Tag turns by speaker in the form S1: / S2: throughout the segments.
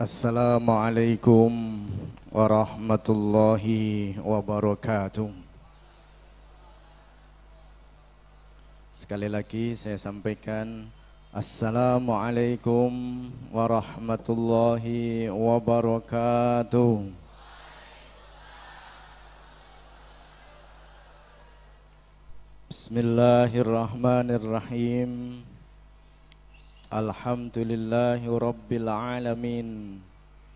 S1: Assalamualaikum warahmatullahi wabarakatuh. Sekali lagi saya sampaikan Assalamualaikum warahmatullahi wabarakatuh. Bismillahirrahmanirrahim. Alhamdulillahi rabbil alamin.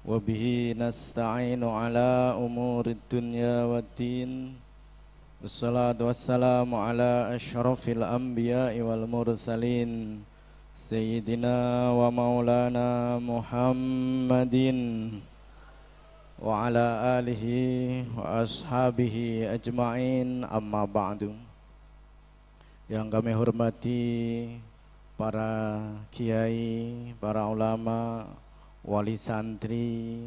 S1: Wabihi nasta'inu ala umurid dunya waddin. Wassalatu wassalamu ala ashrafil anbiya'i wal mursalin Sayyidina wa maulana Muhammadin wa ala alihi wa ashabihi ajma'in, amma ba'du. Yang kami hormati para kiai, para ulama, wali santri,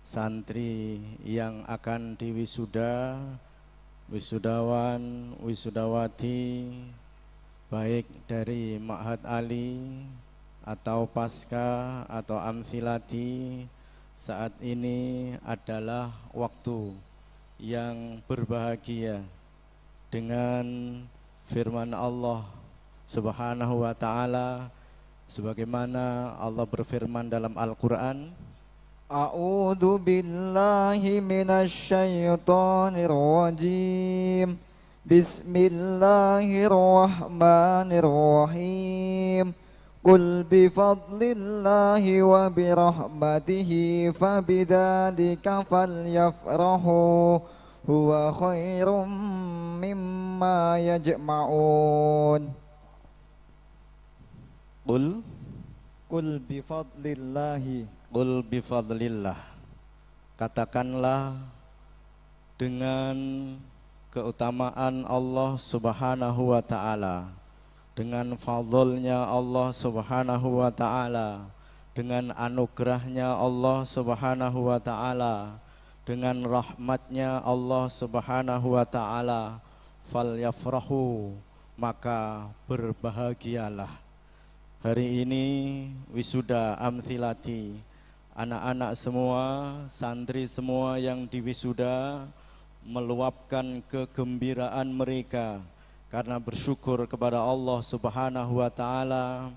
S1: santri yang akan diwisuda, wisudawan, wisudawati, baik dari Ma'had Ali atau Pasca atau Amfilati. Saat ini adalah waktu yang berbahagia dengan firman Allah Subhanahu wa ta'ala, sebagaimana Allah berfirman dalam Al-Quran,
S2: A'udzu billahi minasy syaithanir rajim. Bismillahirrahmanirrahim. Qul bi fadlillahi wa bi rahmatihi fabidzalika falyafrahu huwa khairum mimma yajma'un.
S1: Qul
S2: bifadlillahi.
S1: Qul bifadlillah. Katakanlah dengan keutamaan Allah Subhanahu wa ta'ala, dengan fadlnya Allah Subhanahu wa ta'ala, dengan anugerahnya Allah Subhanahu wa ta'ala, dengan rahmatnya Allah Subhanahu wa ta'ala, falyafrahu, maka berbahagialah. Hari ini wisuda Amthilati, anak-anak semua, santri semua yang diwisuda meluapkan kegembiraan mereka karena bersyukur kepada Allah Subhanahu wa ta'ala,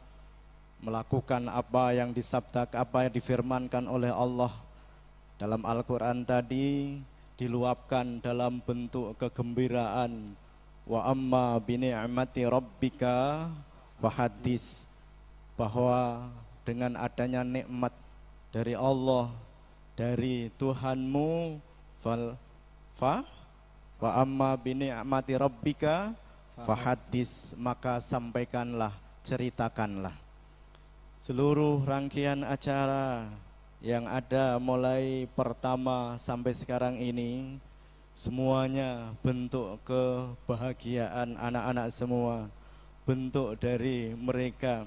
S1: melakukan apa yang disabdakan, apa yang difirmankan oleh Allah dalam Al-Quran tadi, diluapkan dalam bentuk kegembiraan. Wa amma bini'mati rabbika fahadis, bahwa dengan adanya nikmat dari Allah, dari Tuhanmu, fa amma bini'mati rabbika fahadis, maka sampaikanlah, ceritakanlah. Seluruh rangkaian acara yang ada mulai pertama sampai sekarang ini, semuanya bentuk kebahagiaan anak-anak semua, bentuk dari mereka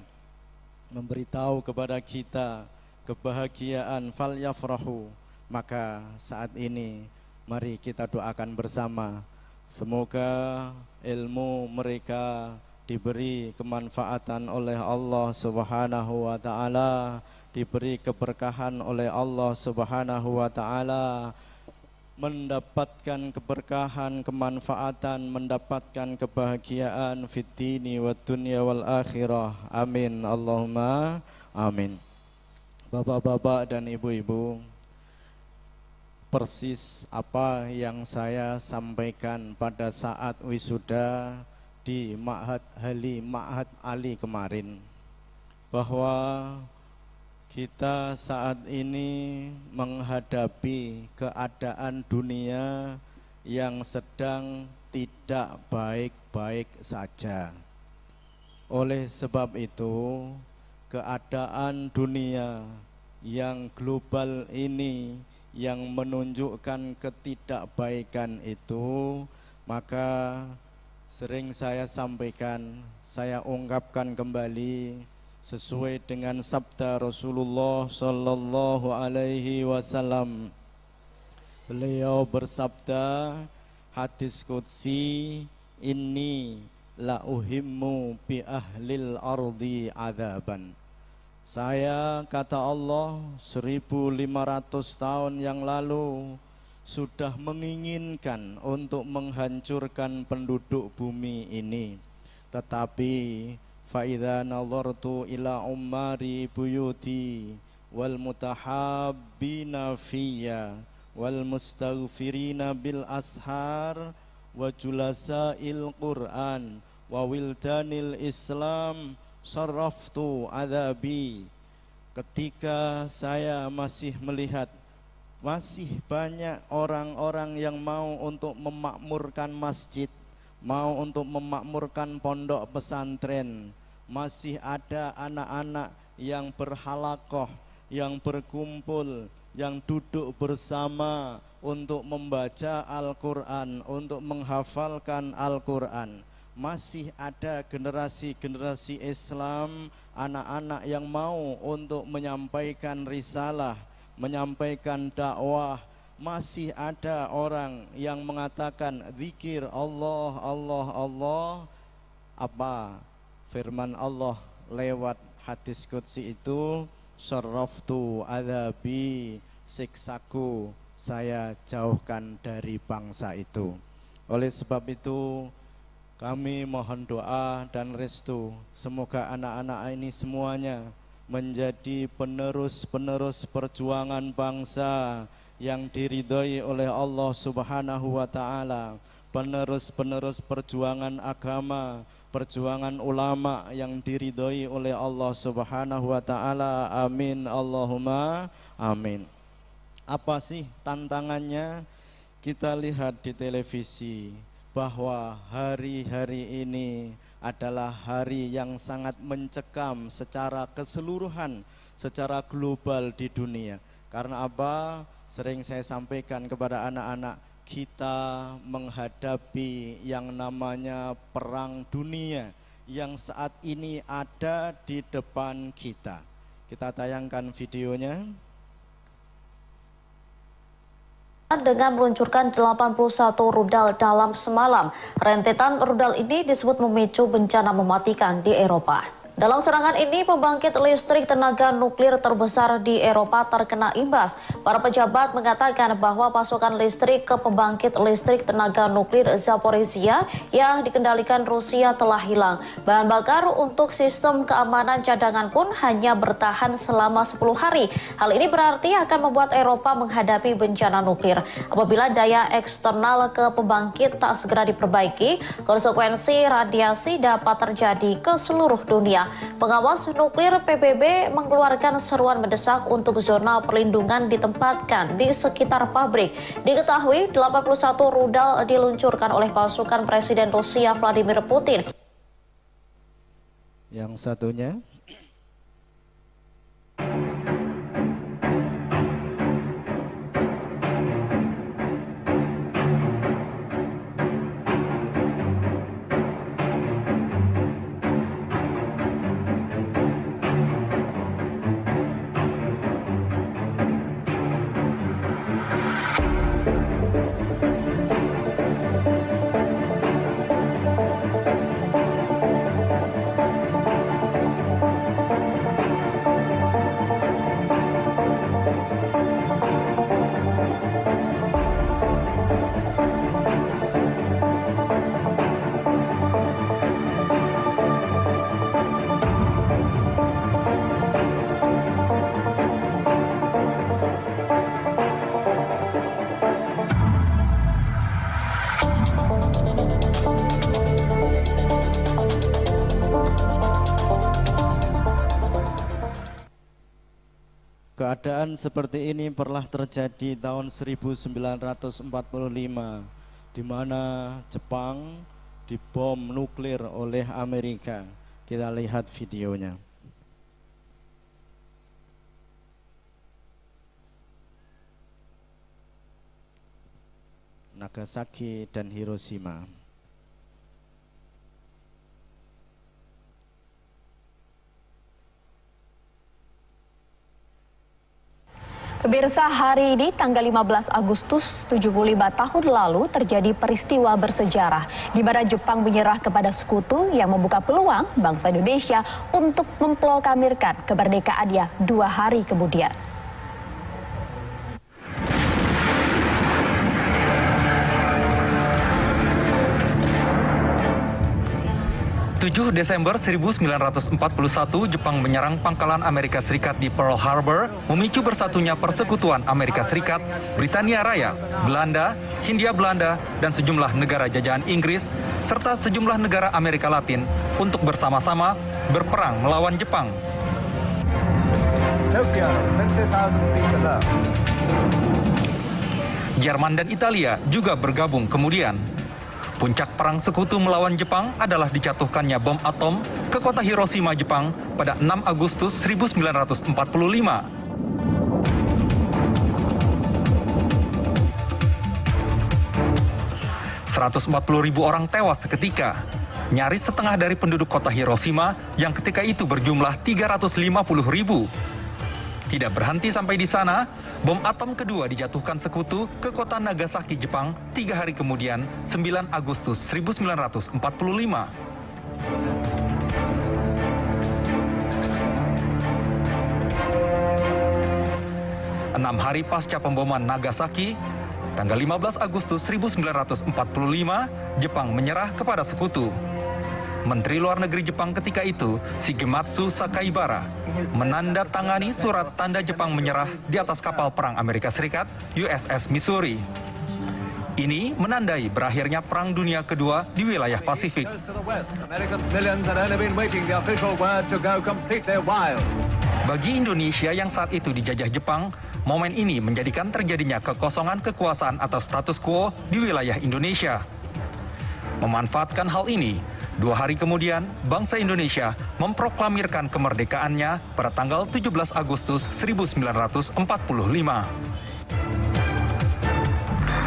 S1: memberitahu kepada kita kebahagiaan, falyafrahu. Maka saat ini mari kita doakan bersama, semoga ilmu mereka diberi kemanfaatan oleh Allah Subhanahu wa ta'ala, diberi keberkahan oleh Allah Subhanahu wa ta'ala, mendapatkan keberkahan, kemanfaatan, mendapatkan kebahagiaan fid dini wad dunya wal akhirah. Amin Allahumma amin. Bapak-bapak dan ibu-ibu, persis apa yang saya sampaikan pada saat wisuda di Ma'had Ali kemarin, bahwa kita saat ini menghadapi keadaan dunia yang sedang tidak baik-baik saja. Oleh sebab itu, keadaan dunia yang global ini yang menunjukkan ketidakbaikan itu, maka sering saya sampaikan, saya ungkapkan kembali sesuai dengan sabda Rasulullah sallallahu alaihi wasallam. Beliau bersabda, hadis qudsi, inni la uhimmu bi ahlil ardi adzaban. Saya, kata Allah, 1500 tahun yang lalu sudah menginginkan untuk menghancurkan penduduk bumi ini. Tetapi faidza nazartu ila ummari buyuti wal mutahabbina fiyya wal mustaghfirina bil ashar wa julasail Qur'an wa wildanil Islam sarraftu adabi. Ketika saya masih melihat masih banyak orang-orang yang mau untuk memakmurkan masjid, mau untuk memakmurkan pondok pesantren, masih ada anak-anak yang berhalakoh, yang berkumpul, yang duduk bersama untuk membaca Al-Quran, untuk menghafalkan Al-Quran. Masih ada generasi-generasi Islam, anak-anak yang mau untuk menyampaikan risalah, menyampaikan dakwah. Masih ada orang yang mengatakan zikir Allah, Allah, Allah. Apa firman Allah lewat hadis qudsi itu? Syarraftu adzabi, siksaku saya jauhkan dari bangsa itu. Oleh sebab itu kami mohon doa dan restu, semoga anak-anak ini semuanya menjadi penerus-penerus perjuangan bangsa yang diridhoi oleh Allah Subhanahu wa taala, penerus-penerus perjuangan agama, perjuangan ulama yang diridhoi oleh Allah Subhanahu wa taala. Amin Allahumma amin. Apa sih tantangannya? Kita lihat di televisi bahwa hari-hari ini adalah hari yang sangat mencekam secara keseluruhan, secara global di dunia. Karena apa? Sering saya sampaikan kepada anak-anak, kita menghadapi yang namanya perang dunia yang saat ini ada di depan kita. Kita tayangkan videonya.
S3: Dengan meluncurkan 81 rudal dalam semalam. Rentetan rudal ini disebut memicu bencana mematikan di Eropa. Dalam serangan ini, pembangkit listrik tenaga nuklir terbesar di Eropa terkena imbas. Para pejabat mengatakan bahwa pasokan listrik ke pembangkit listrik tenaga nuklir Zaporizhia yang dikendalikan Rusia telah hilang. Bahan bakar untuk sistem keamanan cadangan pun hanya bertahan selama 10 hari. Hal ini berarti akan membuat Eropa menghadapi bencana nuklir. Apabila daya eksternal ke pembangkit tak segera diperbaiki, konsekuensi radiasi dapat terjadi ke seluruh dunia. Pengawas nuklir PBB mengeluarkan seruan mendesak untuk zona perlindungan ditempatkan di sekitar pabrik. Diketahui 81 rudal diluncurkan oleh pasukan Presiden Rusia Vladimir Putin.
S1: Yang satunya keadaan seperti ini pernah terjadi tahun 1945 di mana Jepang dibom nuklir oleh Amerika. Kita lihat videonya. Nagasaki dan Hiroshima.
S4: Pemirsa, hari ini tanggal 15 Agustus 75 tahun lalu terjadi peristiwa bersejarah di mana Jepang menyerah kepada sekutu yang membuka peluang bangsa Indonesia untuk memproklamirkan kemerdekaannya 2 hari kemudian.
S5: 7 Desember 1941, Jepang menyerang pangkalan Amerika Serikat di Pearl Harbor, memicu bersatunya persekutuan Amerika Serikat, Britania Raya, Belanda, Hindia Belanda, dan sejumlah negara jajahan Inggris, serta sejumlah negara Amerika Latin untuk bersama-sama berperang melawan Jepang. Jerman dan Italia juga bergabung kemudian. Puncak perang sekutu melawan Jepang adalah dijatuhkannya bom atom ke kota Hiroshima, Jepang pada 6 Agustus 1945. 140.000 orang tewas seketika. Nyaris setengah dari penduduk kota Hiroshima yang ketika itu berjumlah 350.000. Tidak berhenti sampai di sana, bom atom kedua dijatuhkan sekutu ke kota Nagasaki, Jepang 3 hari kemudian, 9 Agustus 1945. 6 hari pasca pemboman Nagasaki, tanggal 15 Agustus 1945, Jepang menyerah kepada sekutu. Menteri Luar Negeri Jepang ketika itu, Shigematsu Sakaibara, menandatangani surat tanda Jepang menyerah di atas kapal perang Amerika Serikat USS Missouri. Ini menandai berakhirnya Perang Dunia Kedua di wilayah Pasifik. Bagi Indonesia yang saat itu dijajah Jepang, momen ini menjadikan terjadinya kekosongan kekuasaan atau status quo di wilayah Indonesia. Memanfaatkan hal ini, 2 hari kemudian, bangsa Indonesia memproklamirkan kemerdekaannya pada tanggal 17 Agustus 1945.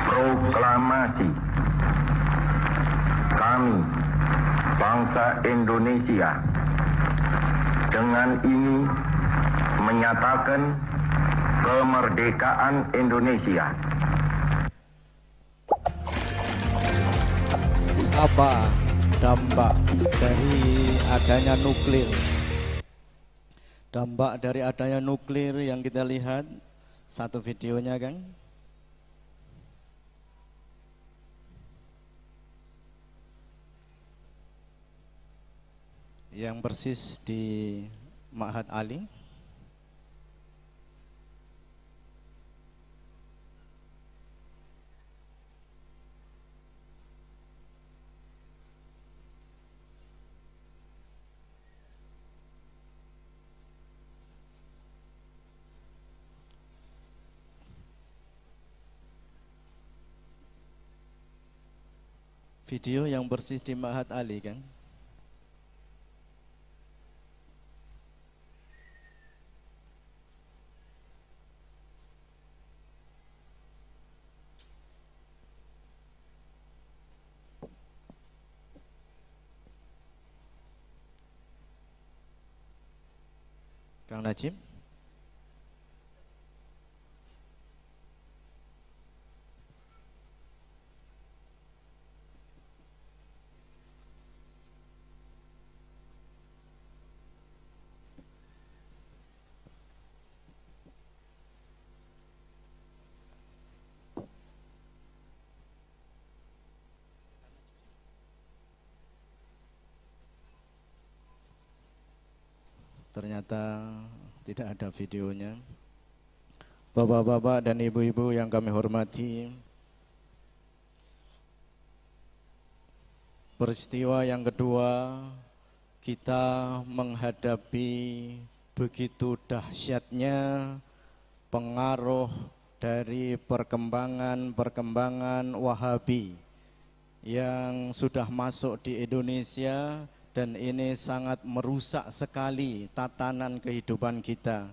S6: Proklamasi. Kami, bangsa Indonesia, dengan ini menyatakan kemerdekaan Indonesia.
S1: Apa dampak dari adanya nuklir? Dampak dari adanya nuklir yang kita lihat satu videonya kan, yang persis di Ma'had Ali. Video yang persis di Ma'had Ali kan. Kang Najib. Ternyata tidak ada videonya. Bapak-bapak dan ibu-ibu yang kami hormati, peristiwa yang kedua, kita menghadapi begitu dahsyatnya pengaruh dari perkembangan Wahabi yang sudah masuk di Indonesia. Dan ini sangat merusak sekali tatanan kehidupan kita.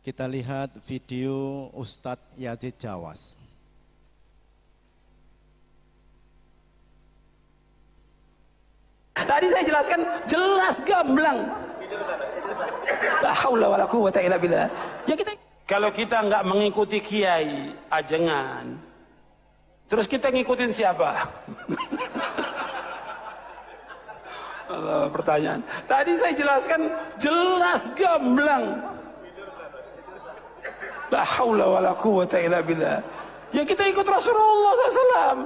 S1: Kita lihat video Ustadz Yazid Jawas.
S7: Tadi saya jelaskan jelas gamblang. La haula wala quwwata illa billah. Ya kita Kalau kita nggak mengikuti kiai, jangan. Terus kita ngikutin siapa? Pertanyaan. Tadi saya jelaskan jelas gamblang. La haula wala quwwata illa billah. Ya kita ikut Rasulullah SAW.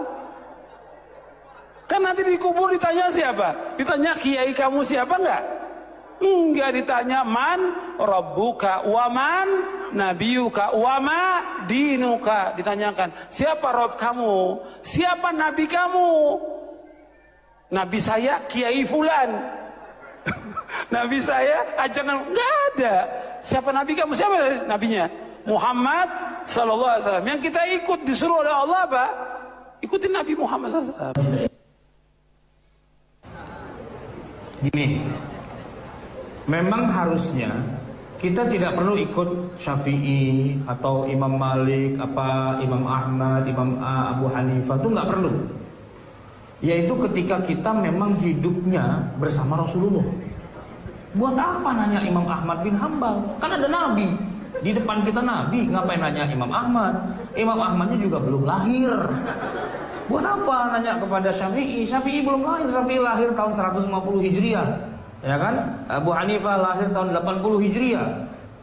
S7: Kan nanti dikubur ditanya siapa? Ditanya kiai kamu siapa enggak? Enggak, ditanya man rabbuka wa man nabiyuka wa ma dinuka. Ditanyakan siapa Rob kamu, siapa nabi kamu. Nabi saya Kiai Fulan. Nabi saya jangan, enggak ada. Siapa nabi kamu, siapa nabinya? Muhammad sallallahu alaihi wasallam. Yang kita ikut disuruh oleh Allah apa? Ikutin Nabi Muhammad sallallahu alaihi wasallam.
S8: Gini, memang harusnya kita tidak perlu ikut Syafi'i atau Imam Malik, Imam Ahmad, Imam Abu Hanifah, itu nggak perlu. Yaitu ketika kita memang hidupnya bersama Rasulullah. Buat apa nanya Imam Ahmad bin Hambal? Kan ada Nabi di depan kita, Nabi. Ngapain nanya Imam Ahmad? Imam Ahmadnya juga belum lahir. Buat apa nanya kepada Syafi'i? Syafi'i belum lahir. Syafi'i lahir tahun 150 Hijriah, ya kan? Abu Hanifah lahir tahun 80 Hijriah.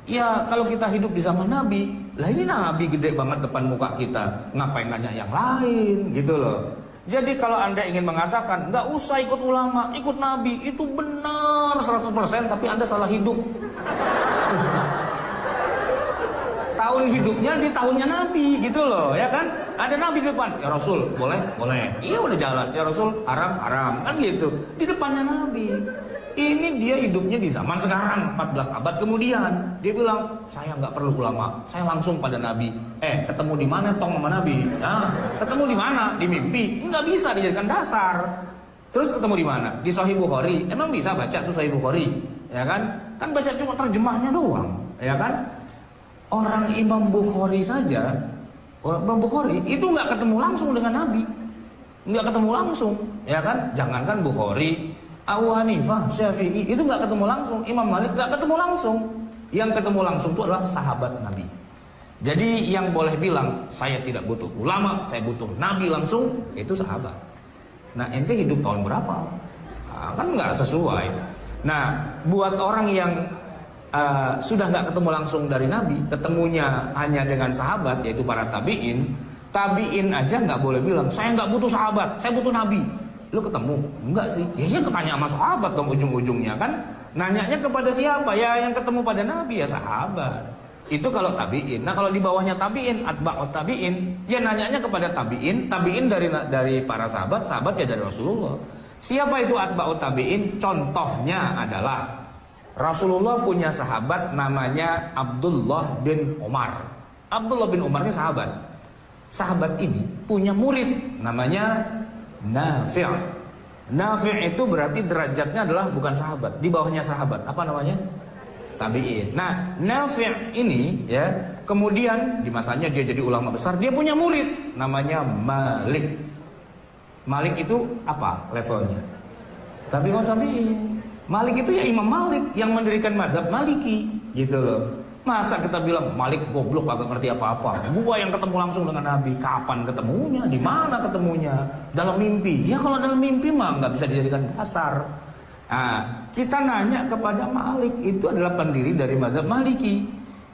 S8: Ya kalau kita hidup di zaman Nabi, lah ini Nabi gede banget depan muka kita. Ngapain nanya yang lain gitu loh. Jadi kalau Anda ingin mengatakan nggak usah ikut ulama, ikut Nabi, itu benar 100%, tapi Anda salah hidup. Tahun hidupnya di tahunnya Nabi gitu loh, ya kan? Ada Nabi di depan, ya Rasul, boleh? Boleh. Iya udah jalan, ya Rasul, haram? Haram. Kan gitu. Di depannya Nabi. Ini dia hidupnya di zaman sekarang, 14 abad kemudian. Dia bilang, saya nggak perlu ulama, saya langsung pada Nabi. Ketemu di mana tong sama Nabi? Nah, ketemu di mana? Di mimpi. Nggak bisa dijadikan dasar. Terus ketemu di mana? Di Sahih Bukhari. Emang bisa baca tuh Sahih Bukhari? Ya kan? Kan baca cuma terjemahnya doang, ya kan? Orang Imam Bukhari saja, orang Imam Bukhari itu nggak ketemu langsung dengan Nabi, nggak ketemu langsung, ya kan? Jangankan Bukhari, Abu Hanifah, Syafi'i itu nggak ketemu langsung, Imam Malik nggak ketemu langsung. Yang ketemu langsung itu adalah sahabat Nabi. Jadi yang boleh bilang saya tidak butuh ulama, saya butuh Nabi langsung, itu sahabat. Nah ente hidup tahun berapa? Nah, kan nggak sesuai. Nah buat orang yang sudah nggak ketemu langsung dari Nabi, ketemunya hanya dengan sahabat, yaitu para tabiin. Tabiin aja nggak boleh bilang saya nggak butuh sahabat, saya butuh Nabi. Lu ketemu? Enggak sih. Ya ketanya sama sahabat dong ujung-ujungnya kan. Nanyanya kepada siapa? Ya yang ketemu pada Nabi, ya sahabat. Itu kalau tabiin. Nah kalau di bawahnya tabiin, atba'ut tabiin, ya nanyanya kepada tabiin. Tabiin dari para sahabat, sahabat ya dari Rasulullah. Siapa itu atba'ut tabiin? Contohnya adalah Rasulullah punya sahabat namanya Abdullah bin Umar. Abdullah bin Umar ini sahabat. Sahabat ini punya murid namanya Nafi'. Nafi' itu berarti derajatnya adalah bukan sahabat, di bawahnya sahabat. Apa namanya? Tabi'in. Nah, Nafi' ini ya, kemudian di masanya dia jadi ulama besar, dia punya murid namanya Malik. Malik itu apa levelnya? Tabi'in. Malik itu ya Imam Malik yang mendirikan mazhab Maliki gitu loh. Masa kita bilang Malik goblok agak ngerti apa-apa. Gua yang ketemu langsung dengan Nabi. Kapan ketemunya? Di mana ketemunya? Dalam mimpi. Ya kalau dalam mimpi mah nggak bisa dijadikan dasar. Nah, kita nanya kepada Malik, itu adalah pendiri dari mazhab Maliki.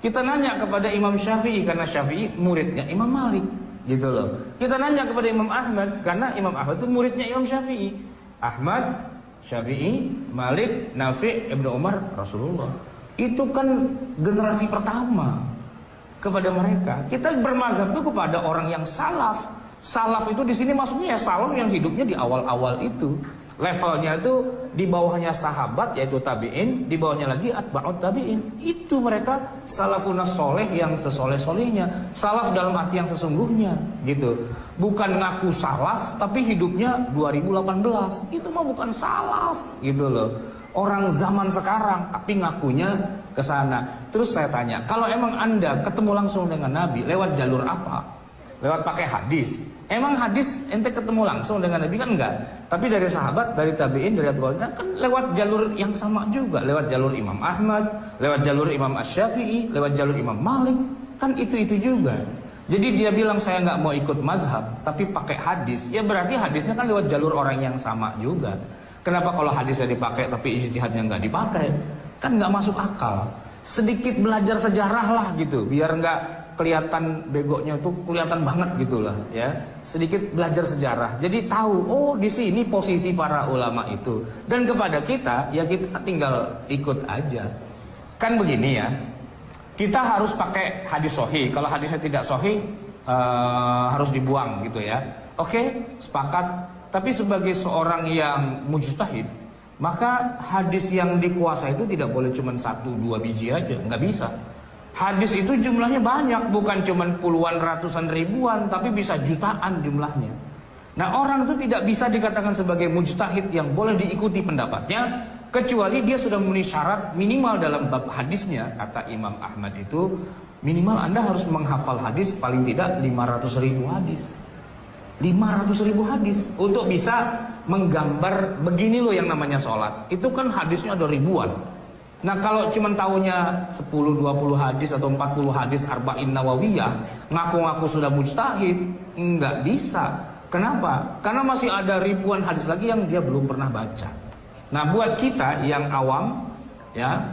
S8: Kita nanya kepada Imam Syafi'i karena Syafi'i muridnya Imam Malik gitu loh. Kita nanya kepada Imam Ahmad karena Imam Ahmad itu muridnya Imam Syafi'i. Ahmad, Syafi'i, Malik, Nafi', Ibnu Umar, Rasulullah. Itu kan generasi pertama kepada mereka. Kita bermazhab itu kepada orang yang salaf. Salaf itu di sini maksudnya ya salaf yang hidupnya di awal-awal itu. Levelnya itu di bawahnya sahabat yaitu tabi'in, di bawahnya lagi atba'ut tabi'in. Itu mereka salafun soleh yang sesoleh-solehnya. Salaf dalam arti yang sesungguhnya gitu. Bukan ngaku salaf tapi hidupnya 2018. Itu mah bukan salaf gitu loh. Orang zaman sekarang tapi ngakunya ke sana. Terus saya tanya, kalau emang Anda ketemu langsung dengan Nabi lewat jalur apa? Lewat pakai hadis, Emang hadis ente ketemu langsung dengan Nabi kan enggak? Tapi dari sahabat, dari tabi'in, dari atba'ut kan lewat jalur yang sama juga, lewat jalur Imam Ahmad, lewat jalur Imam Asy-Syafi'i, lewat jalur Imam Malik, kan itu juga. Jadi dia bilang saya nggak mau ikut mazhab, tapi pakai hadis, ya berarti hadisnya kan lewat jalur orang yang sama juga. Kenapa kalau hadisnya dipakai tapi ijtihadnya nggak dipakai? Kan nggak masuk akal. Sedikit belajar sejarah lah gitu, biar nggak kelihatan begonya tuh kelihatan banget gitulah ya. Sedikit belajar sejarah. Jadi tahu oh di sini posisi para ulama itu. Dan kepada kita ya kita tinggal ikut aja. Kan begini ya. Kita harus pakai hadis sahih. Kalau hadisnya tidak sahih harus dibuang gitu ya. Oke, sepakat. Tapi sebagai seorang yang mujtahid, maka hadis yang dikuasai itu tidak boleh cuma 1-2 biji aja, nggak bisa. Hadis itu jumlahnya banyak, bukan cuma puluhan, ratusan, ribuan, tapi bisa jutaan jumlahnya. Nah orang itu tidak bisa dikatakan sebagai mujtahid yang boleh diikuti pendapatnya, kecuali dia sudah memenuhi syarat minimal dalam bab hadisnya. Kata Imam Ahmad itu, minimal Anda harus menghafal hadis paling tidak 500.000 hadis. 500.000 hadis untuk bisa menggambar begini loh yang namanya sholat. Itu kan hadisnya ada ribuan. Nah kalau cuma tahunya 10-20 hadis atau 40 hadis Arba'in Nawawiyah, ngaku-ngaku sudah mujtahid, nggak bisa. Kenapa? Karena masih ada ribuan hadis lagi yang dia belum pernah baca. Nah buat kita yang awam, ya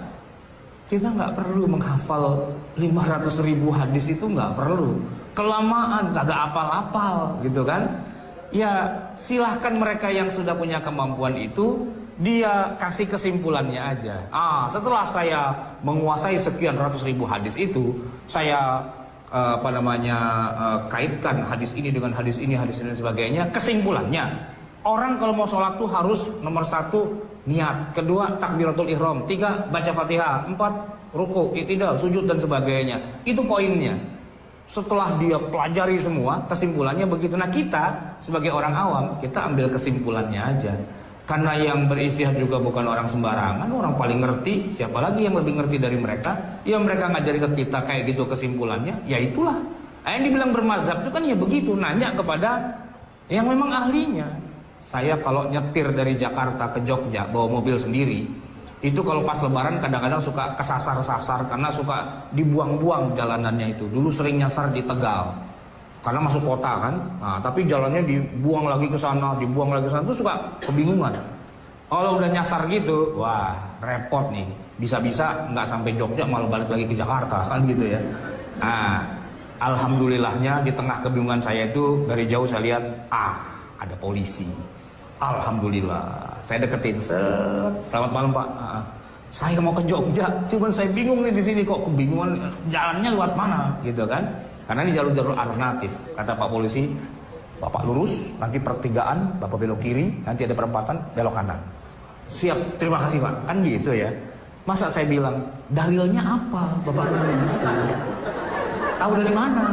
S8: kita nggak perlu menghafal 500.000 hadis itu nggak perlu. Kelamaan, kagak apal-apal gitu kan. Ya silahkan mereka yang sudah punya kemampuan itu, dia kasih kesimpulannya aja. Setelah saya menguasai sekian ratus ribu hadis itu, saya kaitkan hadis ini dengan hadis ini dan sebagainya. Kesimpulannya, orang kalau mau sholat tuh harus nomor 1 niat, kedua takbiratul ihram, 3 baca Fatihah, 4 ruku, i'tidal, sujud dan sebagainya. Itu poinnya. Setelah dia pelajari semua, kesimpulannya begitu. Nah kita sebagai orang awam, kita ambil kesimpulannya aja. Karena yang beristihad juga bukan orang sembarangan, orang paling ngerti. Siapa lagi yang lebih ngerti dari mereka? Ya mereka ngajari ke kita kayak gitu kesimpulannya. Ya itulah. Yang dibilang bermazhab itu kan ya begitu. Nanya kepada yang memang ahlinya. Saya kalau nyetir dari Jakarta ke Jogja bawa mobil sendiri, itu kalau pas lebaran kadang-kadang suka kesasar-sasar karena suka dibuang-buang jalanannya itu. Dulu sering nyasar di Tegal. Karena masuk kota kan, tapi jalannya dibuang lagi ke sana, dibuang lagi ke sana, itu suka kebingungan. Kalau udah nyasar gitu, wah repot nih. Bisa-bisa nggak sampai Jogja malah balik lagi ke Jakarta kan gitu ya. Alhamdulillahnya di tengah kebingungan saya itu dari jauh saya lihat, ada polisi. Alhamdulillah, saya deketin, selamat malam Pak. Saya mau ke Jogja, cuman saya bingung nih di sini kok kebingungan jalannya lewat mana gitu kan. Karena ini jalur-jalur alternatif. Kata Pak polisi, Bapak lurus, nanti pertigaan, Bapak belok kiri, nanti ada perempatan, belok kanan. Siap, terima kasih Pak. Kan gitu ya. Masa saya bilang, dalilnya apa Bapak? Tahu dari mana?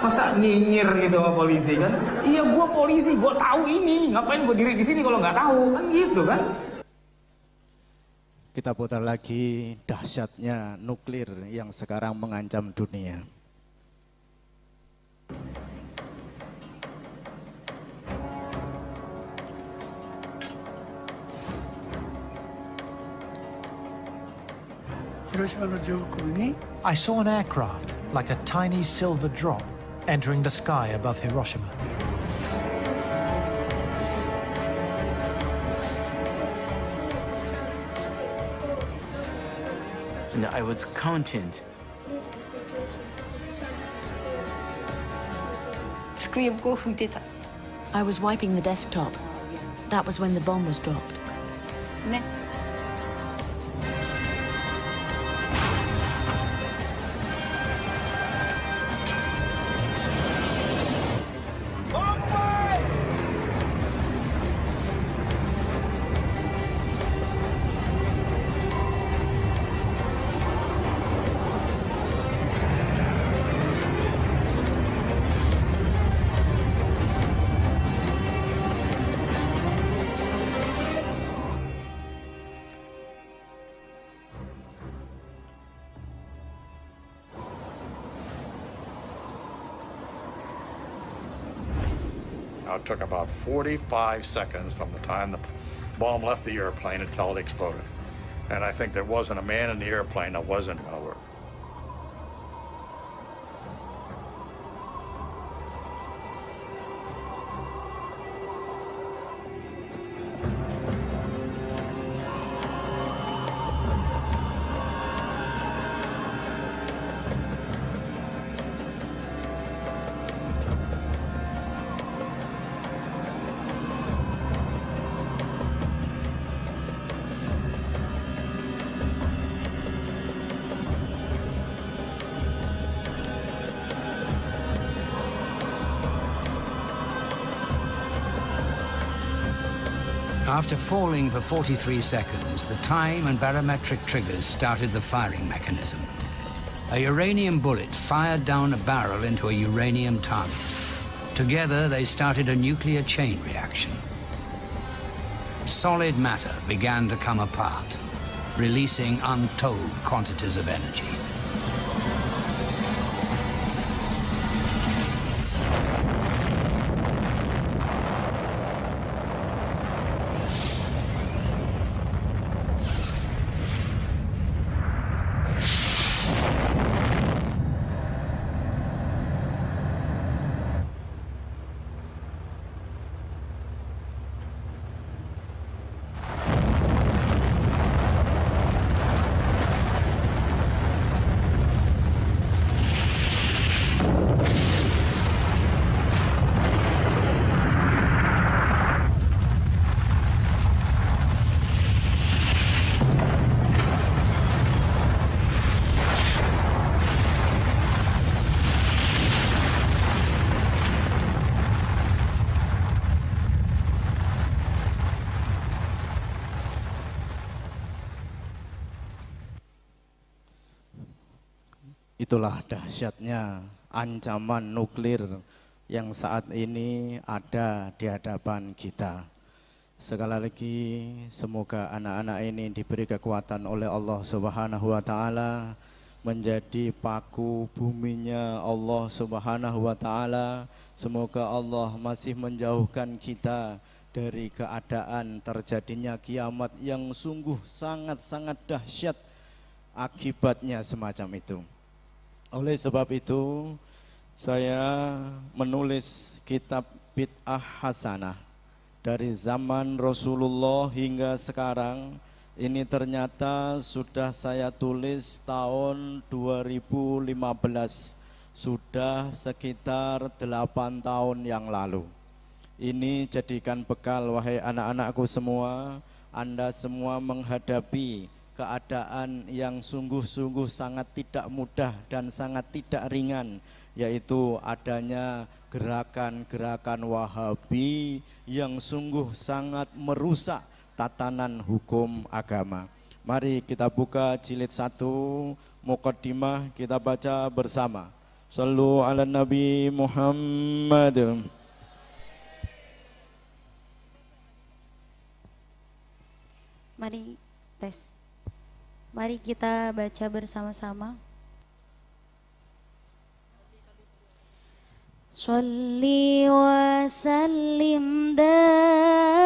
S8: Masa nyinyir gitu sama polisi kan? Iya gua polisi, gua tahu ini. Ngapain gua diri di sini kalau nggak tahu? Kan gitu kan?
S1: Kita putar lagi dahsyatnya nuklir yang sekarang mengancam dunia.
S9: I saw an aircraft like a tiny silver drop entering the sky above Hiroshima.
S10: And I was counting.
S11: I was wiping the desktop. That was when the bomb was dropped.
S12: Now, it took about 45 seconds from the time the bomb left the airplane until it exploded. And I think there wasn't a man in the airplane that wasn't going to work.
S13: After falling for 43 seconds, the time and barometric triggers started the firing mechanism. A uranium bullet fired down a barrel into a uranium target. Together, they started a nuclear chain reaction. Solid matter began to come apart, releasing untold quantities of energy.
S1: Itulah dahsyatnya ancaman nuklir yang saat ini ada di hadapan kita. Sekali lagi, semoga anak-anak ini diberi kekuatan oleh Allah Subhanahu wa Ta'ala, menjadi paku buminya Allah Subhanahu wa Ta'ala. Semoga Allah masih menjauhkan kita dari keadaan terjadinya kiamat yang sungguh sangat-sangat dahsyat akibatnya semacam itu. Oleh sebab itu, saya menulis kitab Bid'ah Hasanah dari zaman Rasulullah hingga sekarang. Ini ternyata sudah saya tulis tahun 2015, sudah sekitar 8 tahun yang lalu. Ini jadikan bekal, wahai anak-anakku semua. Anda semua menghadapi keadaan yang sungguh-sungguh sangat tidak mudah dan sangat tidak ringan, yaitu adanya gerakan-gerakan Wahabi yang sungguh sangat merusak tatanan hukum agama. Mari kita buka jilid 1, Muqaddimah, kita baca bersama. Shallu ala Nabi Muhammad.
S14: Mari tes. Mari kita baca bersama-sama. Shalli wa sallim daiman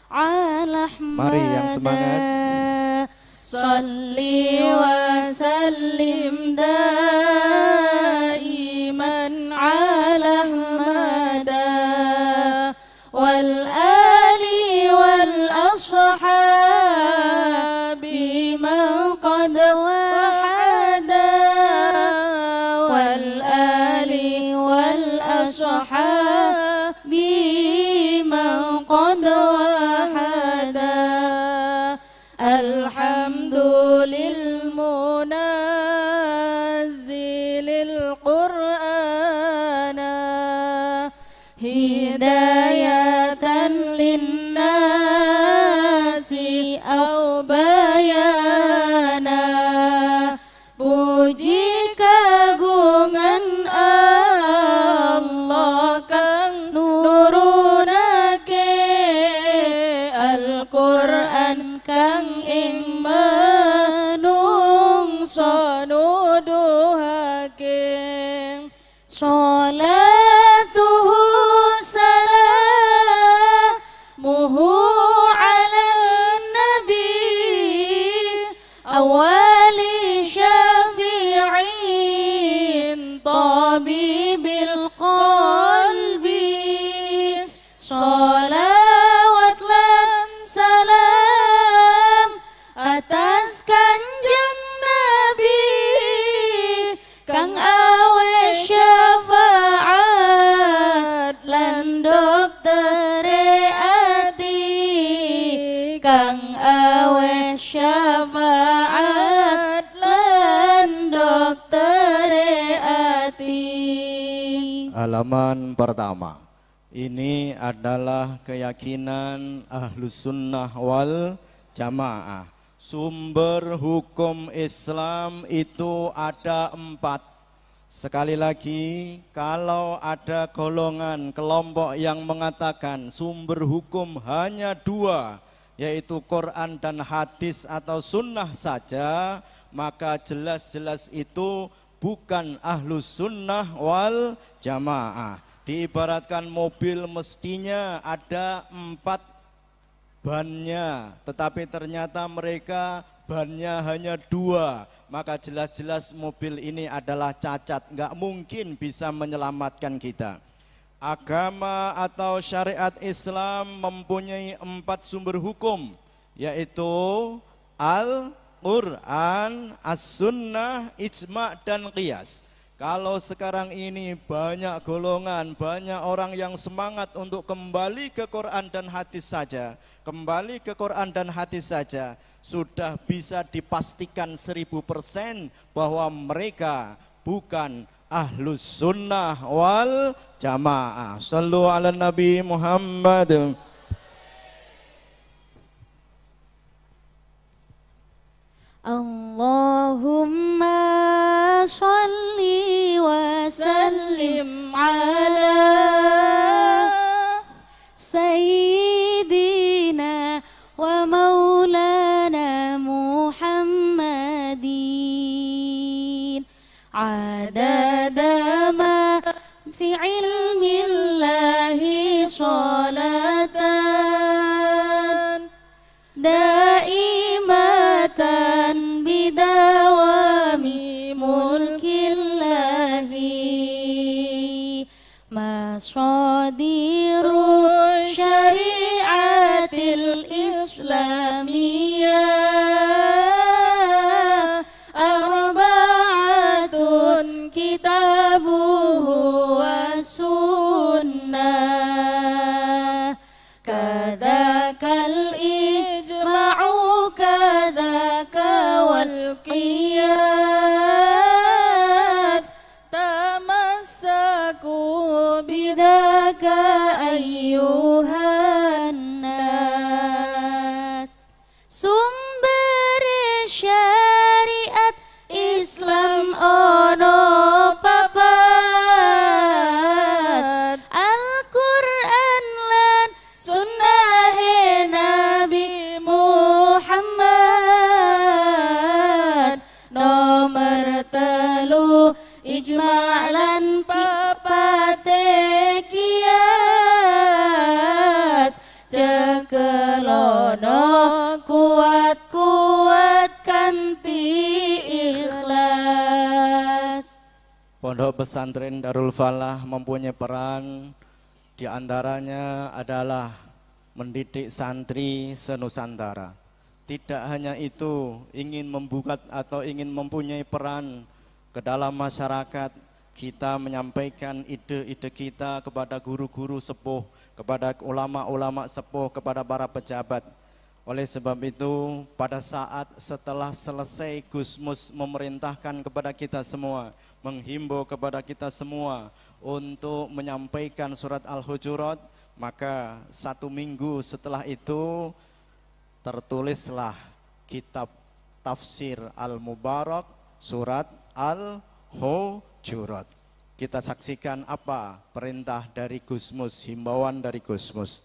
S14: ala Ahmad.
S1: Mari yang semangat.
S14: Shalli wa sallim daiman ala Ahmad wal ali wal ashabi man qad wahada wal ali wal ashabi man qad wahada. Alhamdulil munazzilil Qur'ana hidayatan linnasi au bayana. Puji kagungan Allah kang nurunake Al-Qur'an kang ing manungsa nuduhake. Sholatuhu ingkang aweh syafaat lan doktere ati.
S1: Halaman pertama. Ini adalah keyakinan Ahlus Sunnah wal Jamaah. Sumber hukum Islam itu ada 4. Sekali lagi, kalau ada golongan kelompok yang mengatakan sumber hukum hanya 2, yaitu Quran dan hadis atau sunnah saja, maka jelas-jelas itu bukan Ahlus Sunnah wal Jamaah. Diibaratkan mobil mestinya ada 4 bannya, tetapi ternyata mereka bannya hanya 2, maka jelas-jelas mobil ini adalah cacat, nggak mungkin bisa menyelamatkan kita. Agama atau syariat Islam mempunyai 4 sumber hukum, yaitu Al-Quran, As-Sunnah, Ijma' dan Qiyas. Kalau sekarang ini banyak golongan, banyak orang yang semangat untuk kembali ke Quran dan hadis saja, kembali ke Quran dan hadis saja, sudah bisa dipastikan 1000% bahwa mereka bukan Ahlus Sunnah wal Jamaah. Sallu ala Nabi Muhammad.
S14: Allahumma sholli wa sallim ala sayyidina wa maulana Muhammadin adada ma fi ilmillahi sholatan daimatan bidawami mulkillahi masadiru syariatil islamiyah arba'atun kitabuhu wa sunnah kadakal ijma'u kadaka wal qiyas tamassaku bidaka ayyuhan nas. Sumber syariat Islam ono papat, Al-Quran lan sunnah Nabi Muhammad. Nomor 3 ijma' lan papate qiyas, cekelono kuat-kuat kanthi ikhlas.
S1: Pondok pesantren Darul Falah mempunyai peran, diantaranya adalah mendidik santri senusantara. Tidak hanya itu, ingin membuka atau ingin mempunyai peran ke dalam masyarakat, kita menyampaikan ide-ide kita kepada guru-guru sepuh, kepada ulama-ulama sepuh, kepada para pejabat. Oleh sebab itu, pada saat setelah selesai Gusmus memerintahkan kepada kita semua, menghimbau kepada kita semua untuk menyampaikan surat Al-Hujurat, maka 1 minggu setelah itu tertulislah kitab Tafsir Al-Mubarak surat Al-Hujurat. Kita saksikan apa perintah dari Gusmus, himbauan dari Gusmus.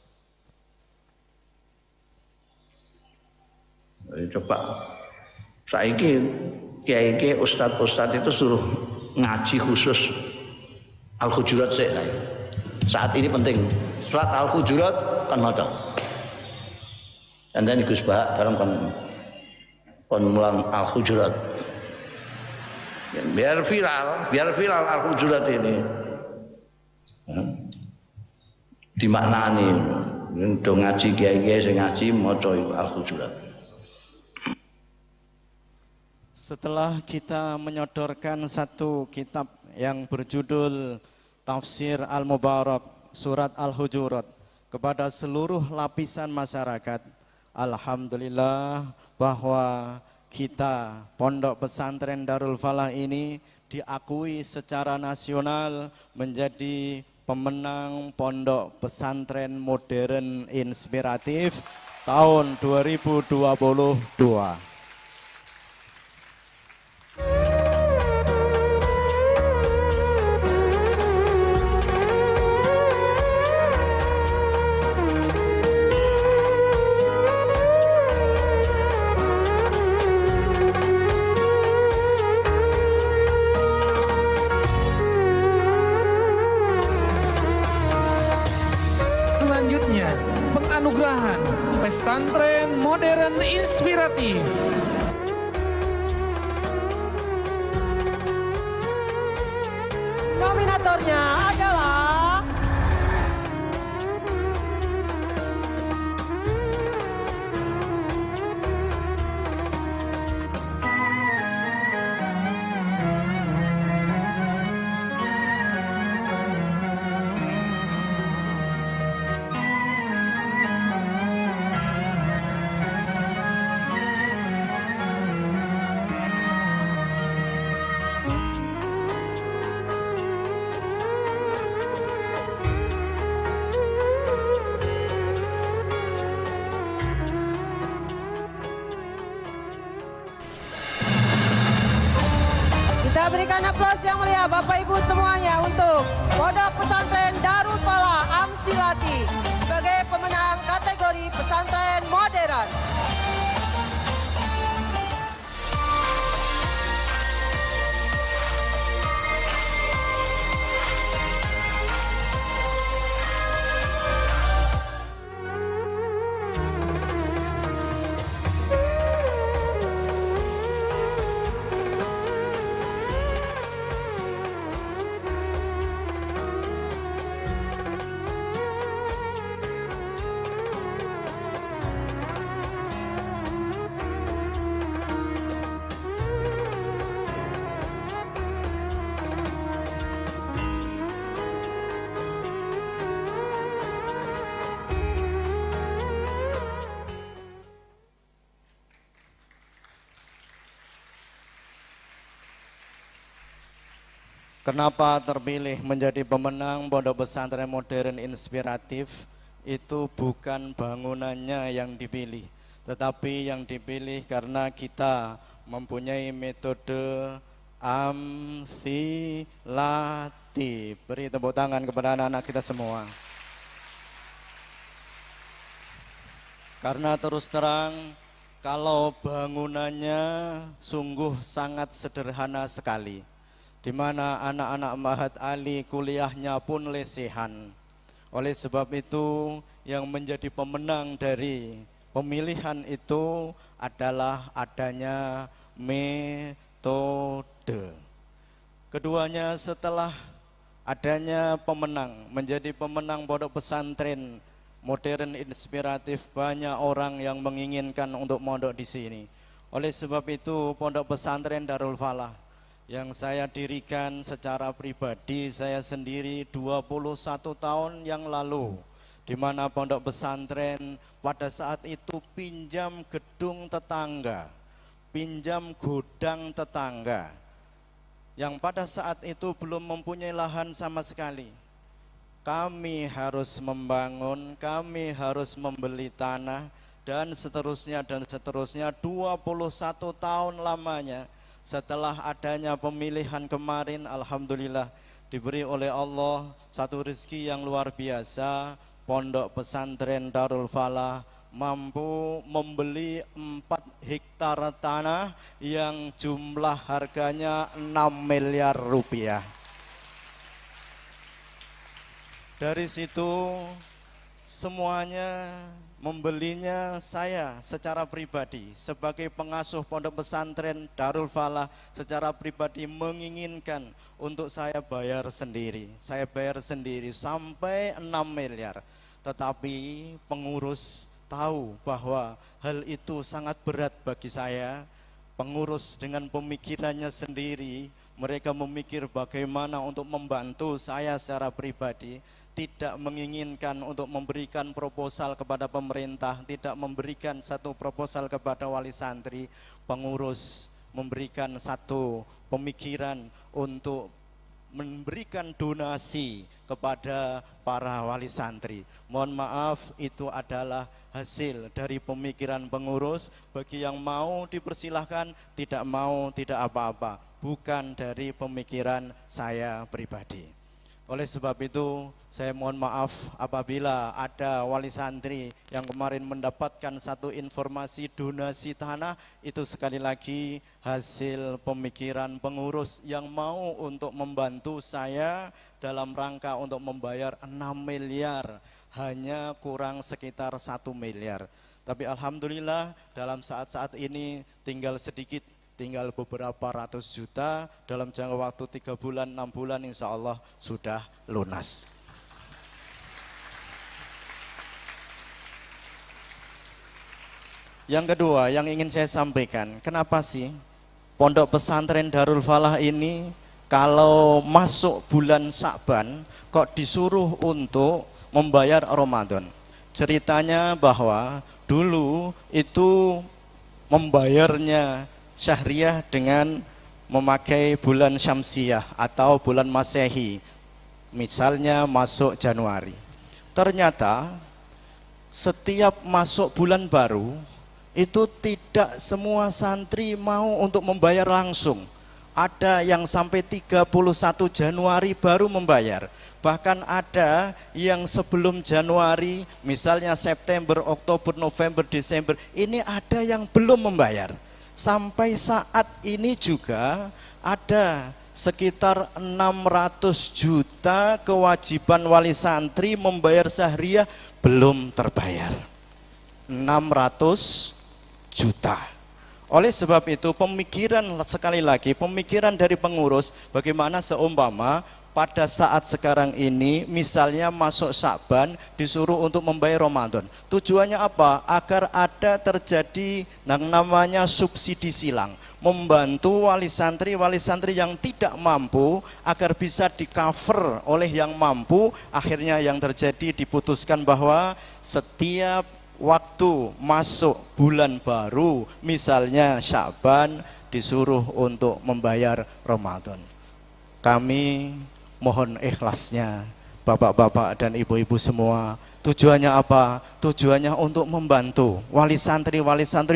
S15: Coba saiki kiai ustadz itu suruh ngaji khusus Al-Hujurat saat ini penting. Surat Al-Hujurat kan maca. Dan Gus Bah dalam kon mulang Al-Hujurat. Biar viral Al-Hujurat ini. Dimaknani untuk ngaji kiai-kiai sing ngaji maca Al-Hujurat.
S1: Setelah kita menyodorkan satu kitab yang berjudul Tafsir Al-Mubarak Surat Al-Hujurat kepada seluruh lapisan masyarakat, Alhamdulillah bahwa kita Pondok Pesantren Darul Falah ini diakui secara nasional menjadi pemenang Pondok Pesantren Modern Inspiratif tahun 2022.
S16: Selanjutnya, penganugerahan Pesantren Modern Inspiratif.
S17: Nominatornya adalah kita berikan aplaus yang mulia Bapak Ibu semuanya untuk Pondok Pesantren Darul Falah Amsilati sebagai pemenang kategori pesantren modern.
S1: Kenapa terpilih menjadi pemenang Pondok Pesantren Modern Inspiratif? Itu bukan bangunannya yang dipilih, tetapi yang dipilih karena kita mempunyai metode amsilati. Beri tepuk tangan kepada anak-anak kita semua. Karena terus terang, kalau bangunannya sungguh sangat sederhana sekali, di mana anak-anak Mahat Ali kuliahnya pun lesehan. Oleh sebab itu, yang menjadi pemenang dari pemilihan itu adalah adanya metode. Keduanya, setelah adanya pemenang, menjadi pemenang Pondok Pesantren Modern Inspiratif, banyak orang yang menginginkan untuk mondok di sini. Oleh sebab itu, Pondok Pesantren Darul Falah yang saya dirikan secara pribadi, saya sendiri 21 tahun yang lalu, di mana pondok pesantren pada saat itu pinjam gedung tetangga, pinjam gudang tetangga, yang pada saat itu belum mempunyai lahan sama sekali. Kami harus membangun, kami harus membeli tanah, dan seterusnya 21 tahun lamanya. Setelah adanya pemilihan kemarin, alhamdulillah diberi oleh Allah satu rezeki yang luar biasa. Pondok Pesantren Darul Falah mampu membeli 4 hektar tanah yang jumlah harganya 6 miliar rupiah. Dari situ semuanya membelinya saya secara pribadi sebagai pengasuh Pondok Pesantren Darul Falah. Secara pribadi menginginkan untuk saya bayar sendiri. Saya bayar sendiri sampai 6 miliar. Tetapi pengurus tahu bahwa hal itu sangat berat bagi saya. pengurus dengan pemikirannya sendiri, mereka memikir bagaimana untuk membantu saya secara pribadi, tidak menginginkan untuk memberikan proposal kepada pemerintah, tidak memberikan satu proposal kepada wali santri. Pengurus memberikan satu pemikiran untuk memberikan donasi kepada para wali santri. Mohon maaf, itu adalah hasil dari pemikiran pengurus. Bagi yang mau dipersilahkan, tidak mau tidak apa-apa, bukan dari pemikiran saya pribadi. Oleh sebab itu, saya mohon maaf apabila ada wali santri yang kemarin mendapatkan satu informasi donasi tanah, itu sekali lagi hasil pemikiran pengurus yang mau untuk membantu saya dalam rangka untuk membayar 6 miliar, hanya kurang sekitar 1 miliar. Tapi alhamdulillah dalam saat-saat ini tinggal sedikit, tinggal beberapa ratus juta, dalam jangka waktu 3 bulan, 6 bulan insya Allah sudah lunas. Yang kedua yang ingin saya sampaikan, kenapa sih Pondok Pesantren Darul Falah ini kalau masuk bulan Sya'ban kok disuruh untuk membayar Ramadan? Ceritanya bahwa dulu itu membayarnya Syahriyah dengan memakai bulan Syamsiyah atau bulan Masehi, misalnya masuk Januari. Ternyata setiap masuk bulan baru itu tidak semua santri mau untuk membayar langsung. Ada yang sampai 31 Januari baru membayar. Bahkan ada yang sebelum Januari, misalnya September, Oktober, November, Desember, ini ada yang belum membayar. Sampai saat ini juga ada sekitar 600 juta kewajiban wali santri membayar Syahriyah belum terbayar. 600 juta. Oleh sebab itu pemikiran, sekali lagi pemikiran dari pengurus, bagaimana seumpama pada saat sekarang ini misalnya masuk Sya'ban disuruh untuk membayar Ramadan. Tujuannya apa? Agar ada terjadi yang namanya subsidi silang, membantu wali santri yang tidak mampu agar bisa di cover oleh yang mampu. Akhirnya yang terjadi diputuskan bahwa setiap waktu masuk bulan baru misalnya Sya'ban disuruh untuk membayar Ramadan. Kami mohon ikhlasnya bapak-bapak dan ibu-ibu semua. Tujuannya apa? Tujuannya untuk membantu wali santri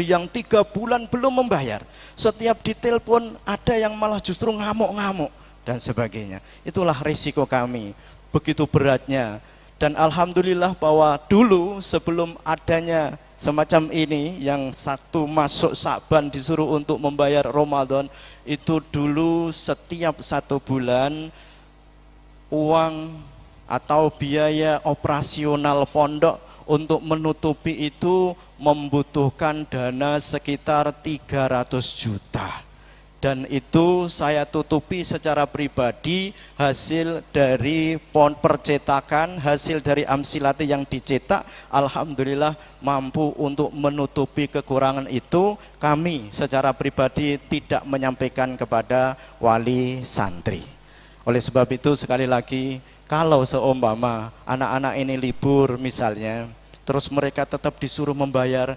S1: yang 3 bulan belum membayar. Setiap ditelepon ada yang malah justru ngamuk-ngamuk dan sebagainya. Itulah risiko kami, begitu beratnya. Dan alhamdulillah bahwa dulu sebelum adanya semacam ini, yang satu masuk Sya'ban disuruh untuk membayar Ramadan, itu dulu setiap 1 bulan uang atau biaya operasional pondok untuk menutupi itu membutuhkan dana sekitar 300 juta. Dan itu saya tutupi secara pribadi hasil dari percetakan, hasil dari Amsilati yang dicetak. Alhamdulillah mampu untuk menutupi kekurangan itu. Kami secara pribadi tidak menyampaikan kepada wali santri. Oleh sebab itu sekali lagi, kalau seumpama anak-anak ini libur misalnya, terus mereka tetap disuruh membayar,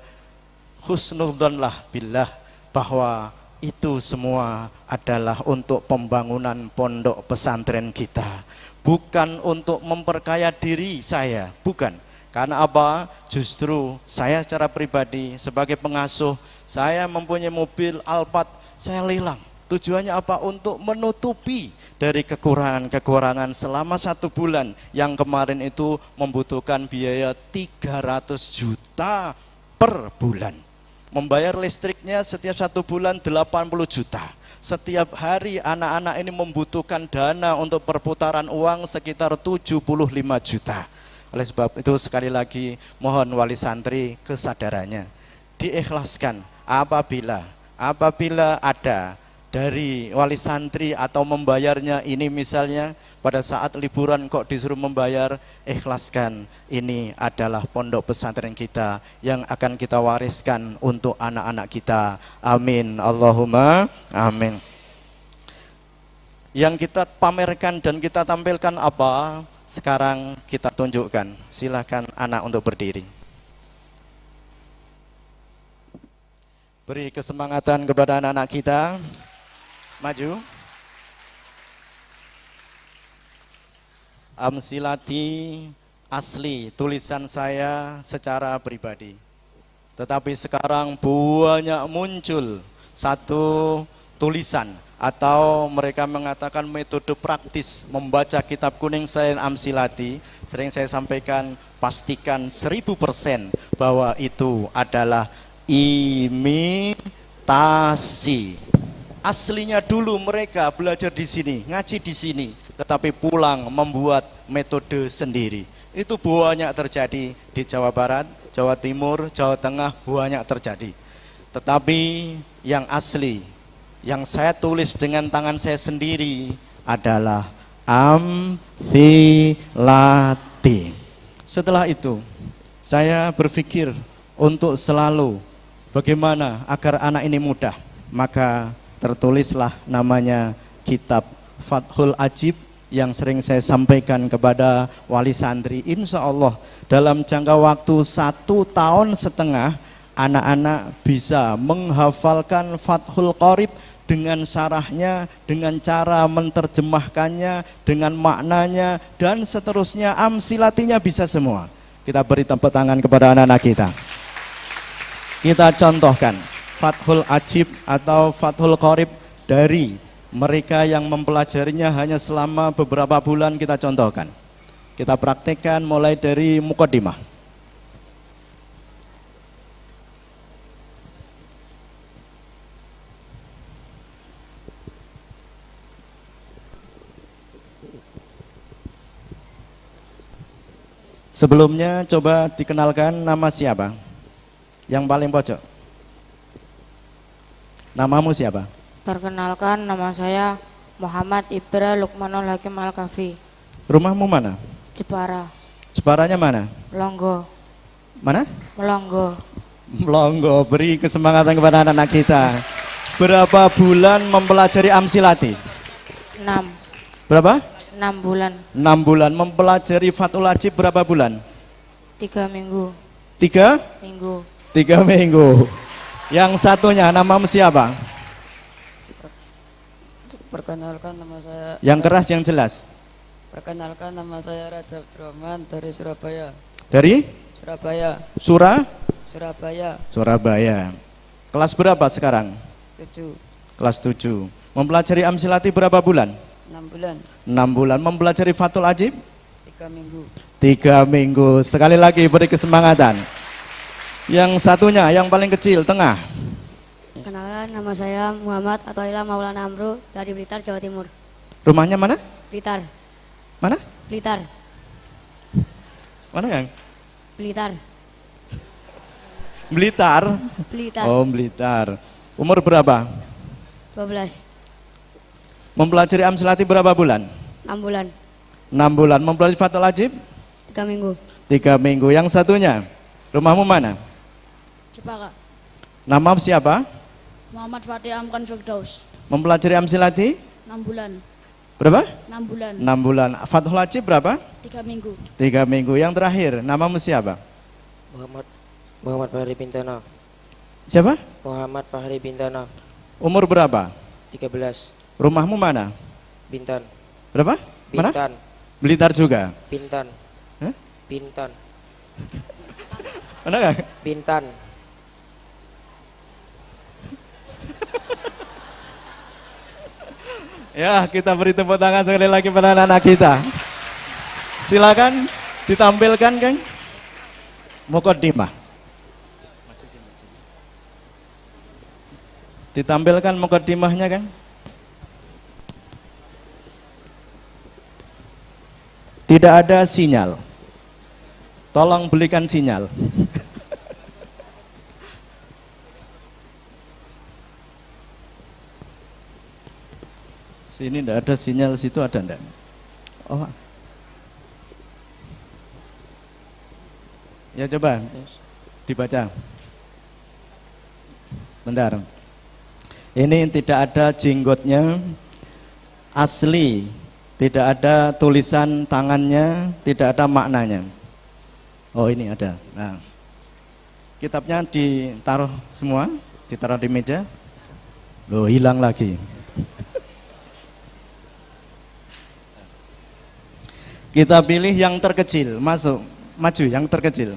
S1: husnudzonlah billah bahwa itu semua adalah untuk pembangunan pondok pesantren kita, bukan untuk memperkaya diri saya, bukan. Karena apa? Justru saya secara pribadi sebagai pengasuh, saya mempunyai mobil Alphard, saya lelang. Tujuannya apa? Untuk menutupi dari kekurangan-kekurangan selama 1 bulan yang kemarin itu membutuhkan biaya 300 juta per bulan. Membayar listriknya setiap 1 bulan 80 juta. Setiap hari anak-anak ini membutuhkan dana untuk perputaran uang sekitar 75 juta. Oleh sebab itu sekali lagi mohon wali santri kesadarannya diikhlaskan apabila ada dari wali santri atau membayarnya ini misalnya pada saat liburan kok disuruh membayar, ikhlaskan, ini adalah pondok pesantren kita yang akan kita wariskan untuk anak-anak kita. Amin, Allahumma amin. Yang kita pamerkan dan kita tampilkan apa? Sekarang kita tunjukkan. Silakan anak untuk berdiri. Beri kesemangatan kepada anak-anak kita. Maju. Amsilati asli tulisan saya secara pribadi. Tetapi sekarang banyak muncul satu tulisan atau mereka mengatakan metode praktis membaca kitab kuning selain Amsilati. Sering saya sampaikan, pastikan 1000% bahwa itu adalah imitasi. Aslinya dulu mereka belajar di sini, ngaji di sini, tetapi pulang membuat metode sendiri. Itu banyak terjadi di Jawa Barat, Jawa Timur, Jawa Tengah, banyak terjadi. Tetapi yang asli, yang saya tulis dengan tangan saya sendiri adalah Amsilati. Setelah itu, saya berpikir untuk selalu bagaimana agar anak ini mudah, maka tertulislah namanya kitab Fathul Ajib yang sering saya sampaikan kepada wali santri. Insya Allah dalam jangka waktu 1,5 tahun anak-anak bisa menghafalkan Fathul Qorib dengan syarahnya, dengan cara menerjemahkannya, dengan maknanya, dan seterusnya. Amsilatinya bisa semua. Kita beri tepuk tangan kepada anak-anak kita. Kita contohkan Fathul Ajib atau Fathul Qorib dari mereka yang mempelajarinya hanya selama beberapa bulan. Kita contohkan, kita praktekkan mulai dari muqaddimah. Sebelumnya coba dikenalkan nama siapa? Yang paling pojok. Namamu siapa?
S14: Perkenalkan, nama saya Muhammad Ibra Lukmanul Hakim Al-Kafi.
S1: Rumahmu mana?
S14: Jepara.
S1: Jeparanya mana?
S14: Melonggo.
S1: Mana?
S14: Melonggo.
S1: Melonggo. Beri kesemangatan kepada anak-anak kita. Berapa bulan mempelajari Amsilati?
S14: 6.
S1: Berapa?
S14: 6 bulan.
S1: 6 bulan. Mempelajari Fathul Ajib berapa bulan?
S14: 3 minggu.
S1: 3
S14: minggu.
S1: 3 minggu. Yang satunya namamu siapa?
S18: Perkenalkan, nama saya.
S1: Yang keras, yang jelas.
S18: Perkenalkan, nama saya Raja Abdurrahman dari Surabaya.
S1: Dari?
S18: Surabaya.
S1: Surabaya.
S18: Surabaya.
S1: Kelas berapa sekarang?
S18: 7.
S1: Kelas 7. Mempelajari Amsilati berapa bulan?
S18: 6 bulan.
S1: 6 bulan. Mempelajari Fathul Ajib?
S18: 3 minggu.
S1: 3 minggu. Sekali lagi beri kesemangatan. Yang satunya, yang paling kecil, tengah.
S19: Kenalkan, nama saya Muhammad Atoila Maulana Amru dari Blitar, Jawa Timur.
S1: Rumahnya mana?
S19: Blitar.
S1: Mana?
S19: Blitar.
S1: Mana yang?
S19: Blitar.
S1: Blitar?
S19: Blitar.
S1: Oh, Blitar. Umur berapa?
S19: 12.
S1: Mempelajari Amsilati berapa bulan?
S19: 6 bulan.
S1: 6 bulan. Mempelajari Fathul Ajib?
S19: 3 minggu.
S1: 3 minggu. Yang satunya? Rumahmu mana?
S19: Jepara.
S1: Nama siapa?
S19: Muhammad Fatih Amkan Firdaus.
S1: Mempelajari Amsilati?
S19: 6 bulan.
S1: Berapa?
S19: 6 bulan.
S1: 6 bulan. Fathul Ajib berapa?
S19: 3 minggu.
S1: 3 minggu. Yang terakhir, namamu siapa?
S20: Muhammad Fahri Bintana.
S1: Siapa?
S20: Muhammad Fahri Bintana.
S1: Umur berapa?
S20: 13.
S1: Rumahmu mana?
S20: Bintan.
S1: Berapa?
S20: Bintan.
S1: Mana? Blitar juga?
S20: Bintan.
S1: Hah?
S20: Bintan.
S1: Mana gak?
S20: Bintan.
S1: Ya, kita beri tepuk tangan sekali lagi pada anak-anak kita. Silakan ditampilkan, Kang. Muqaddimah. Ditampilkan muqaddimahnya, Kang. Tidak ada sinyal. Tolong belikan sinyal. Sini enggak ada sinyal, situ ada enggak? Oh. Ya coba dibaca. Bentar. Ini tidak ada jenggotnya, asli, tidak ada tulisan tangannya, tidak ada maknanya. Oh ini ada. Nah, kitabnya ditaruh semua, ditaruh di meja. Loh, hilang lagi. Kita pilih yang terkecil, masuk, maju yang terkecil.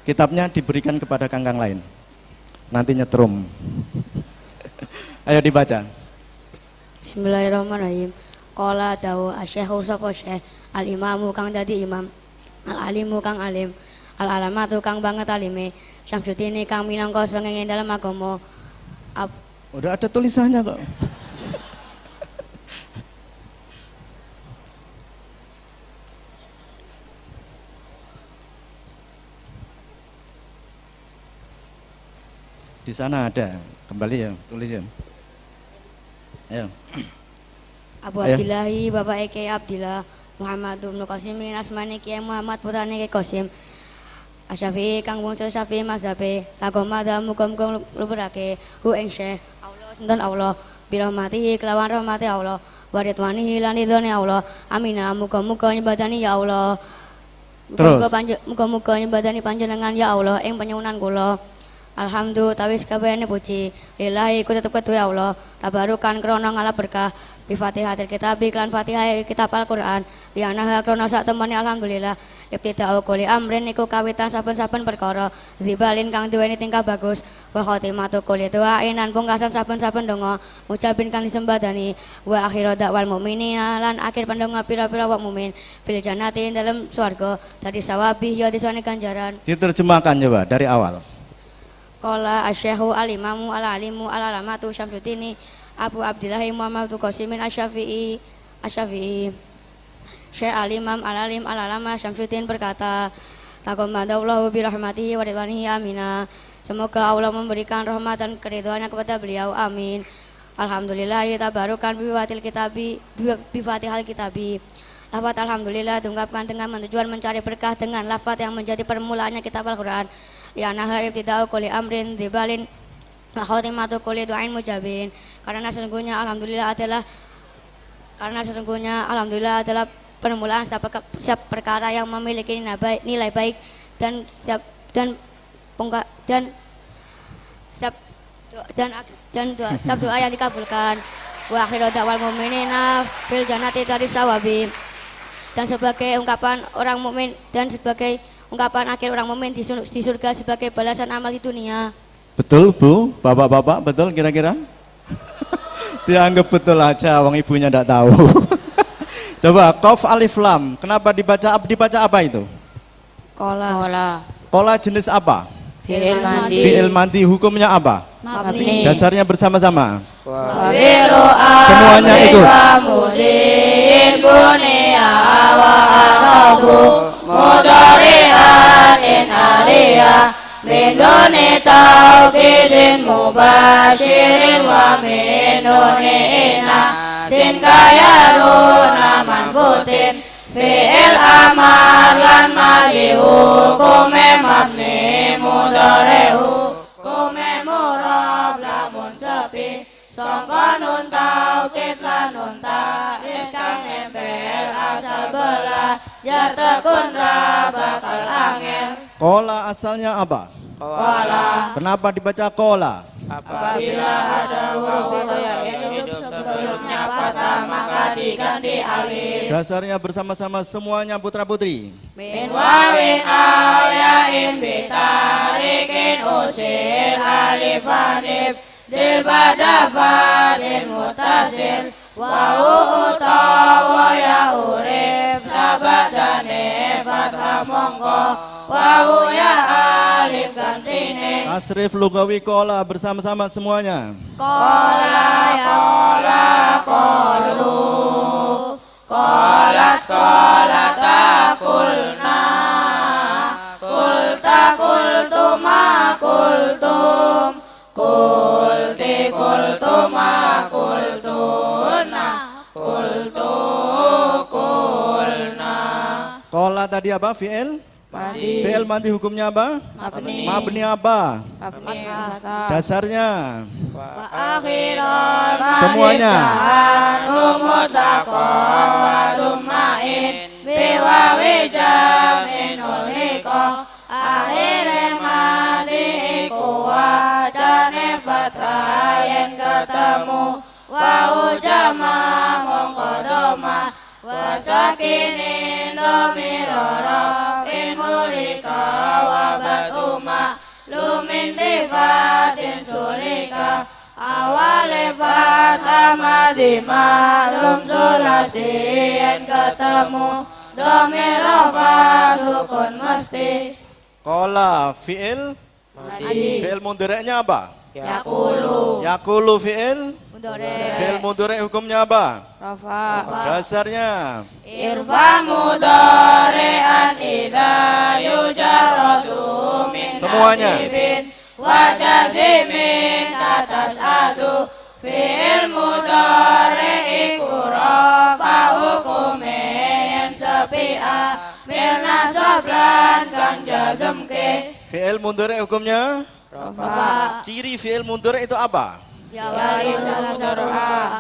S1: Kitabnya diberikan kepada kangkang lain. Nanti nyetrum. Ayo dibaca.
S19: Bismillahirrahmanirrahim. Qala dawu asyekhu sapa syekh, al-imamu kang dadi imam, al-alimu kang alim, al-alamatu kang banget alime, Syamsuddin kang minangka srengenge dalam agama.
S1: Udah ada tulisannya kok. Di sana ada, kembali ya, tulis ya. Ayo.
S19: Abu Abdillahi Bapak Eki Abdillah Muhammad bin Qasim bin Asmani Kiai Muhammad putrane Ki Qasim Asyafi'i kang bangsa Syafi'i mazhabe tagoma da muga-muga luberake hu ing Syekh Allah sinten Allah birahmatihi kelawan rahmati Allah wa ridwanihi lan ridhone Allah amina muga-muga nyebadani ya Allah muga-muga nyebadani panjenengan ya Allah ing penyuwunan kula. Alhamdulillah tawis kabehane puji lillahi ku tetep kedue Allah tabarukan krana ngala berkah bi Fatihatil kitab iklan Fatihah kitab Al-Qur'an liana krana sak temene alhamdulillah ibtida'u quli amrin iku kawitan saben-saben perkara zibalin kang duweni tingkah bagus wa khotimatu quli doain lan pungkasan saben-saben donga ngucapin kang disembadani wa akhiru da'wal mukminina lan akhir pandonga pira-pira wong mukmin fil jannati dalam swarga dadi sawabi ya disone ganjaran.
S1: Diterjemahkan coba dari awal.
S19: Qala asyekhu al-imamu al-alimu al-alamatu Syamsuddin Abu Abdillahi Muhammad Qasimin Asyafi'i Syekh al-imam al-alim al-alama Syamsuddin berkata taqammadallahu bi rahmatihi wa ridwanihi amina. Semoga Allah memberikan rahmat dan keridhaannya kepada beliau, amin. Alhamdulillah tabarukan bi Fatihal kitabi. Lafaz alhamdulillah diungkapkan dengan tujuan mencari berkah dengan lafaz yang menjadi permulaannya kitab Al-Qur'an. Ya naha ibtida'u kulli amrin dibalin wa khotimatu kulli du'ain mujabin. Karena sesungguhnya alhamdulillah adalah permulaan setiap perkara yang memiliki nilai baik dan setiap doa yang dikabulkan. Wa akhiru da'wal mu'minina fil jannati dari sawabi. Dan sebagai ungkapan orang mukmin dan sebagai ungkapan akhir orang mukmin di surga sebagai balasan amal di dunia.
S1: Betul Bu, bapak-bapak, betul kira-kira? Dianggap betul aja, wong ibunya enggak tahu. Coba qaf alif lam, kenapa dibaca apa itu? Qala jenis apa? Fi'il mandi, hukumnya apa?
S18: Mabni.
S1: Dasarnya bersama-sama.
S18: Semuanya ikut. Mudari'an in aliyah min duni taukidin mubashirin wa min duni ina sin kayaruna manfutin fi'il amar lan mali hukume mabni mudari'u hukume murab lamun sepi sangka nun taukid lan nun ta'rif kang nempel asal belah jar tekun ra bakal angel.
S1: Qala asalnya apa?
S18: Qala.
S1: Kenapa dibaca qala?
S18: Apabila ada huruf yang hidup sebelumnya patah maka diganti alif.
S1: Dasarnya bersama-sama semuanya putra-putri.
S18: Min wawin awain bitarikin usil alif anif dil badafadin mutasil wa'u utawa ya urif sabadane fathah mongko wa'u ya alif gantine.
S1: Tasrif lugawi qala bersama-sama semuanya.
S18: Qala qalu qalat qulna qulta qultuma qultum qulti qultuma qultum
S1: tadi apa? Fi'il?
S14: Madi.
S1: Fi'il madi hukumnya apa?
S14: Mabni.
S1: Mabni apa?
S14: Mabni.
S1: Dasarnya?
S14: Semuanya. ketemu wa ujama mongkodoma wasakinin domiroro in mulika wabat uma lumin bifatin sulika awale fatama dimalum sulasian ketemu domirofa sukun mesti.
S1: Kola fi'il
S14: Madi.
S1: Fi'il mudhari'nya apa?
S14: Yakulu.
S1: Yakulu fi'il
S14: Mudhari'.
S1: Fi'il mudhari' hukumnya apa?
S14: Rafa.
S1: Dasarnya
S14: Irfa mudhari'an idza yujarradu min
S1: semuanya.
S14: nasibin wa jazimin atas adu fi'il mudhari'i rafa hukumin sepi'a mil nasablan kang jazmke.
S1: Fi'il mudhari' hukumnya?
S14: Rafa.
S1: Ciri fi'il mudhari' itu apa?
S14: Jawari salah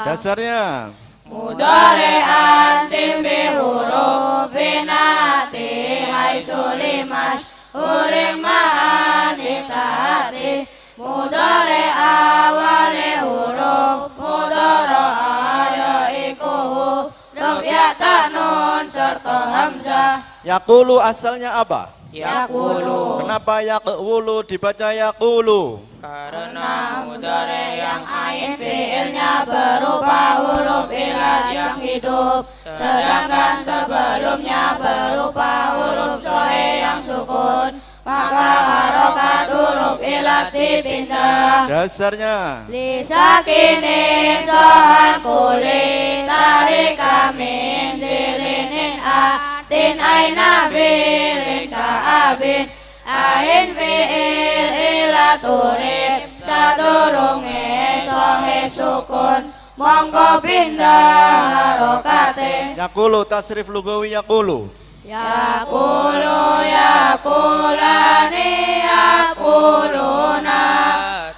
S1: Dasarnya
S14: mudhari'an simbi hurufin ati haisulimas uring ma'ani ta'ati mudhari'a wali huruf mudhara'a yaiku huruf ya tanun serta hamzah.
S1: Yakulu asalnya apa?
S14: Yakulu.
S1: Kenapa yakulu dibaca yakulu?
S14: Karena mudhari' yang ain fi'ilnya berupa huruf ilat yang hidup, sedangkan sebelumnya berupa huruf sahih yang sukun, maka harokat huruf ilat dipindah.
S1: Dasarnya
S14: Lisakini sohan kuli tarik kamin dilinin atin aina bilin ka'abin ain fi'il ilat urib sadurunge sohe sukun mongko pindah harokate.
S1: yakulu tasrif lugawi yakulu.
S14: Yakulu yakulani yakuluna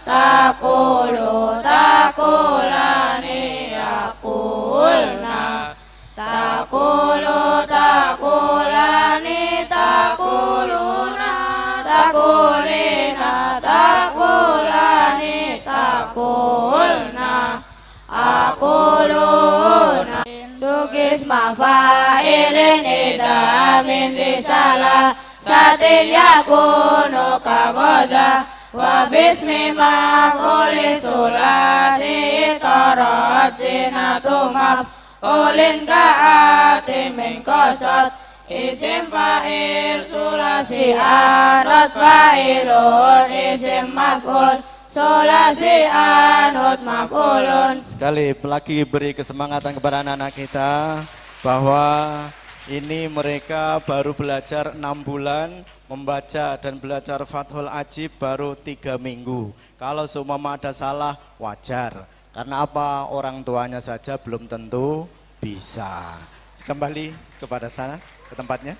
S14: takulu takulani yakulna takulu takulani takuluna takulina takulani takulna akuluna sugis mafa'ilin idamin disalah satin yakunu kagoda wa bismi maf'uli sulasi itarat sinatu maf'ulin ka'ati min kosot isim fa'il sulasi anut fa'ilun isim maf'ul sulasi anut maf'ulun.
S1: Sekali lagi beri kesemangatan kepada anak-anak kita bahwa ini mereka baru belajar 6 bulan membaca dan belajar Fathul Ajib baru 3 minggu. Kalau seumpama ada salah wajar, karena apa? Orang tuanya saja belum tentu bisa. Kembali kepada sana, ke tempatnya.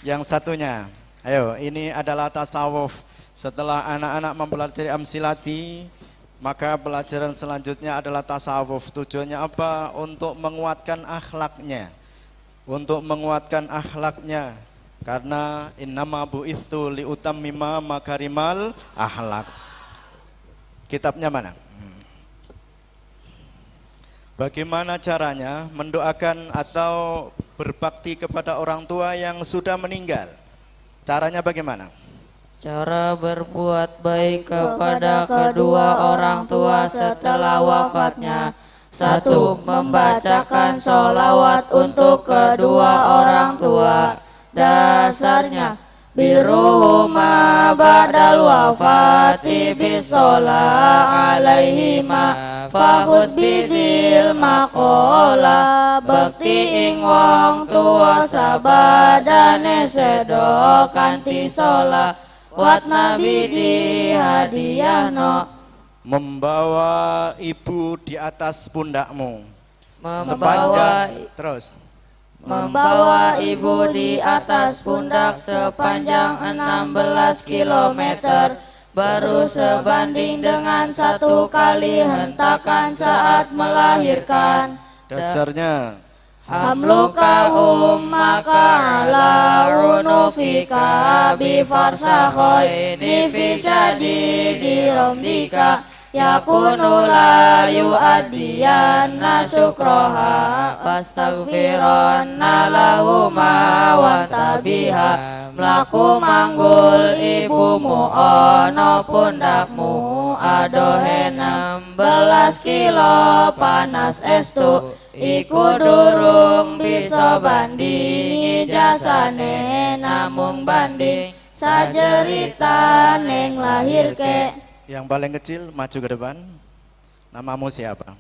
S1: Yang satunya, ayo, ini adalah tasawuf. Setelah anak-anak mempelajari amsilati, maka pelajaran selanjutnya adalah tasawuf. Tujuannya apa? Untuk menguatkan akhlaknya. Untuk menguatkan akhlaknya. Karena innama bu'ithu liutammima makarimal akhlak. Kitabnya mana? Bagaimana caranya mendoakan atau berbakti kepada orang tua yang sudah meninggal? Caranya bagaimana?
S14: Cara berbuat baik kepada kedua orang tua setelah wafatnya. 1. Membacakan sholawat untuk kedua orang tua. Dasarnya biruhuma ba'dal wafati bisolah alaihima fakhud bidil makola bekti ing wong tua sabadane sedo kanthi sholat wat nabi di hadiahno.
S1: Membawa ibu di atas pundakmu.
S14: Membawa
S1: Terus
S18: membawa ibu di atas pundak sepanjang 16 kilometer, baru sebanding dengan 1 kali hentakan saat melahirkan.
S1: Dasarnya
S18: Hamluka ummaka ala unufika bifarsakhoini fisadi diromdika yakunu la yu'addiyanna syukroha fastaghfironna lahuma wantabiha mlaku manggul ibumu ono pundakmu adohe 16 kilo panas estu iku durung bisa bandingi jasane namung banding sajerita neng lahirke.
S1: Yang paling kecil maju ke depan. Namamu siapa?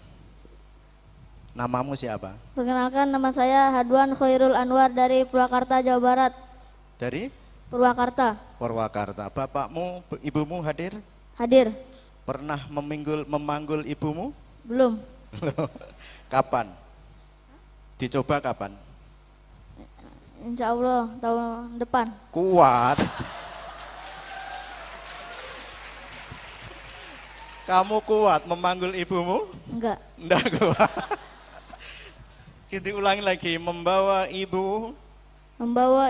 S1: Namamu siapa?
S21: Perkenalkan, nama saya Hadwan Khairul Anwar dari Purwakarta, Jawa Barat.
S1: Dari?
S21: Purwakarta.
S1: Purwakarta. Bapakmu, ibumu hadir?
S21: Hadir.
S1: Pernah memanggul ibumu?
S21: Belum.
S1: Kapan? Dicoba kapan?
S21: Insya Allah tahun depan.
S1: Kuat. Kamu kuat memanggul ibumu?
S21: Enggak.
S1: Enggak kuat. Kita ulangi lagi, membawa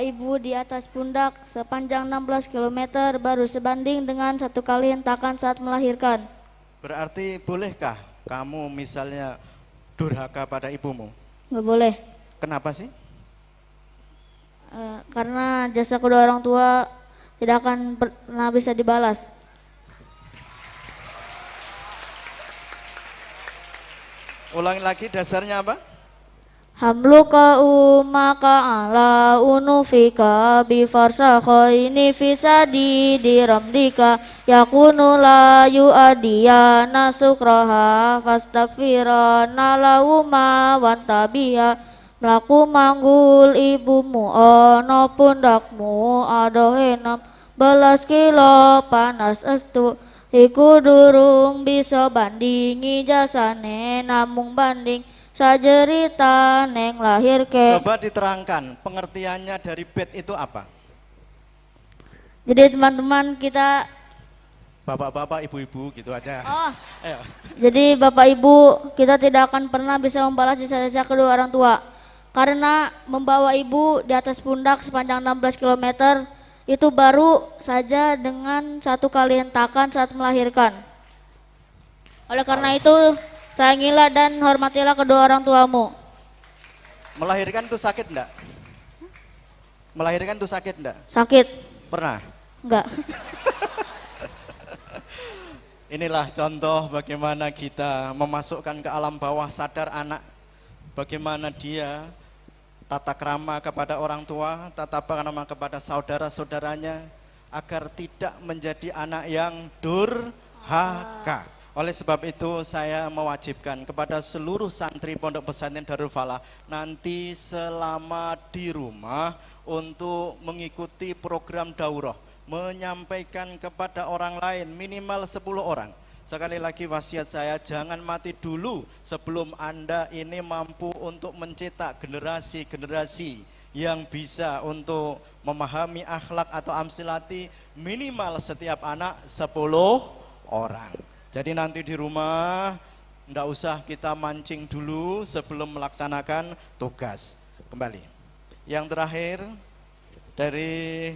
S1: ibu
S21: di atas pundak sepanjang 16 km baru sebanding dengan 1 kali hentakan saat melahirkan.
S1: Berarti bolehkah kamu misalnya durhaka pada ibumu?
S21: Enggak boleh.
S1: Kenapa sih?
S21: Karena jasa kedua orang tua tidak akan pernah bisa dibalas.
S1: Ulangi lagi, dasarnya apa?
S21: Hamluka ummaka ala unufika bifarsakhoini fisadi diramdika yakunu la yu'adiyana sukroha fastaghfironna lahuma wantabiha mlaku manggul ibumu ono pundakmu adohe 16 kilo panas estu iku durung bisa bandingi jasane namung banding sajerita neng lahirke.
S1: Coba diterangkan pengertiannya dari bed itu apa?
S21: Jadi teman-teman kita,
S1: bapak-bapak, ibu-ibu gitu aja.
S21: Oh. Jadi bapak ibu kita tidak akan pernah bisa membalas jasa-jasa kedua orang tua. Karena membawa ibu di atas pundak sepanjang 16 km itu baru saja dengan 1 kali hentakan saat melahirkan. Oleh karena itu, sayangilah dan hormatilah kedua orang tuamu.
S1: Melahirkan itu sakit enggak? Melahirkan itu sakit enggak?
S21: Sakit.
S1: Pernah?
S21: Enggak.
S1: Inilah contoh bagaimana kita memasukkan ke alam bawah sadar anak. Bagaimana dia tata krama kepada orang tua, tata krama kepada saudara-saudaranya, agar tidak menjadi anak yang durhaka. Oleh sebab itu saya mewajibkan kepada seluruh santri Pondok Pesantren Darul Falah nanti selama di rumah untuk mengikuti program daurah, menyampaikan kepada orang lain minimal 10 orang. Sekali lagi wasiat saya, jangan mati dulu sebelum Anda ini mampu untuk mencetak generasi-generasi yang bisa untuk memahami akhlak atau amsilati minimal setiap anak 10 orang. Jadi nanti di rumah enggak usah kita mancing dulu sebelum melaksanakan tugas. Kembali. Yang terakhir dari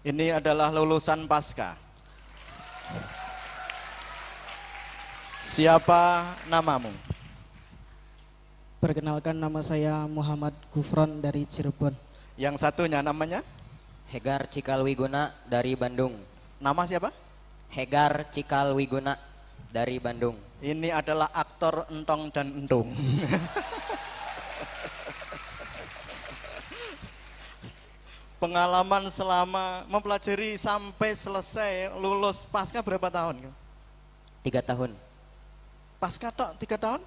S1: ini adalah lulusan pasca. Siapa namamu?
S22: Perkenalkan, nama saya Muhammad Gufron dari Cirebon.
S1: Yang satunya namanya?
S23: Hegar Cikalwiguna dari Bandung.
S1: Nama siapa?
S23: Hegar Cikalwiguna dari Bandung.
S1: Ini adalah aktor Entong dan Entung. Pengalaman selama mempelajari sampai selesai lulus pasca berapa tahun?
S23: 3 tahun.
S1: Pasca tok 3 tahun?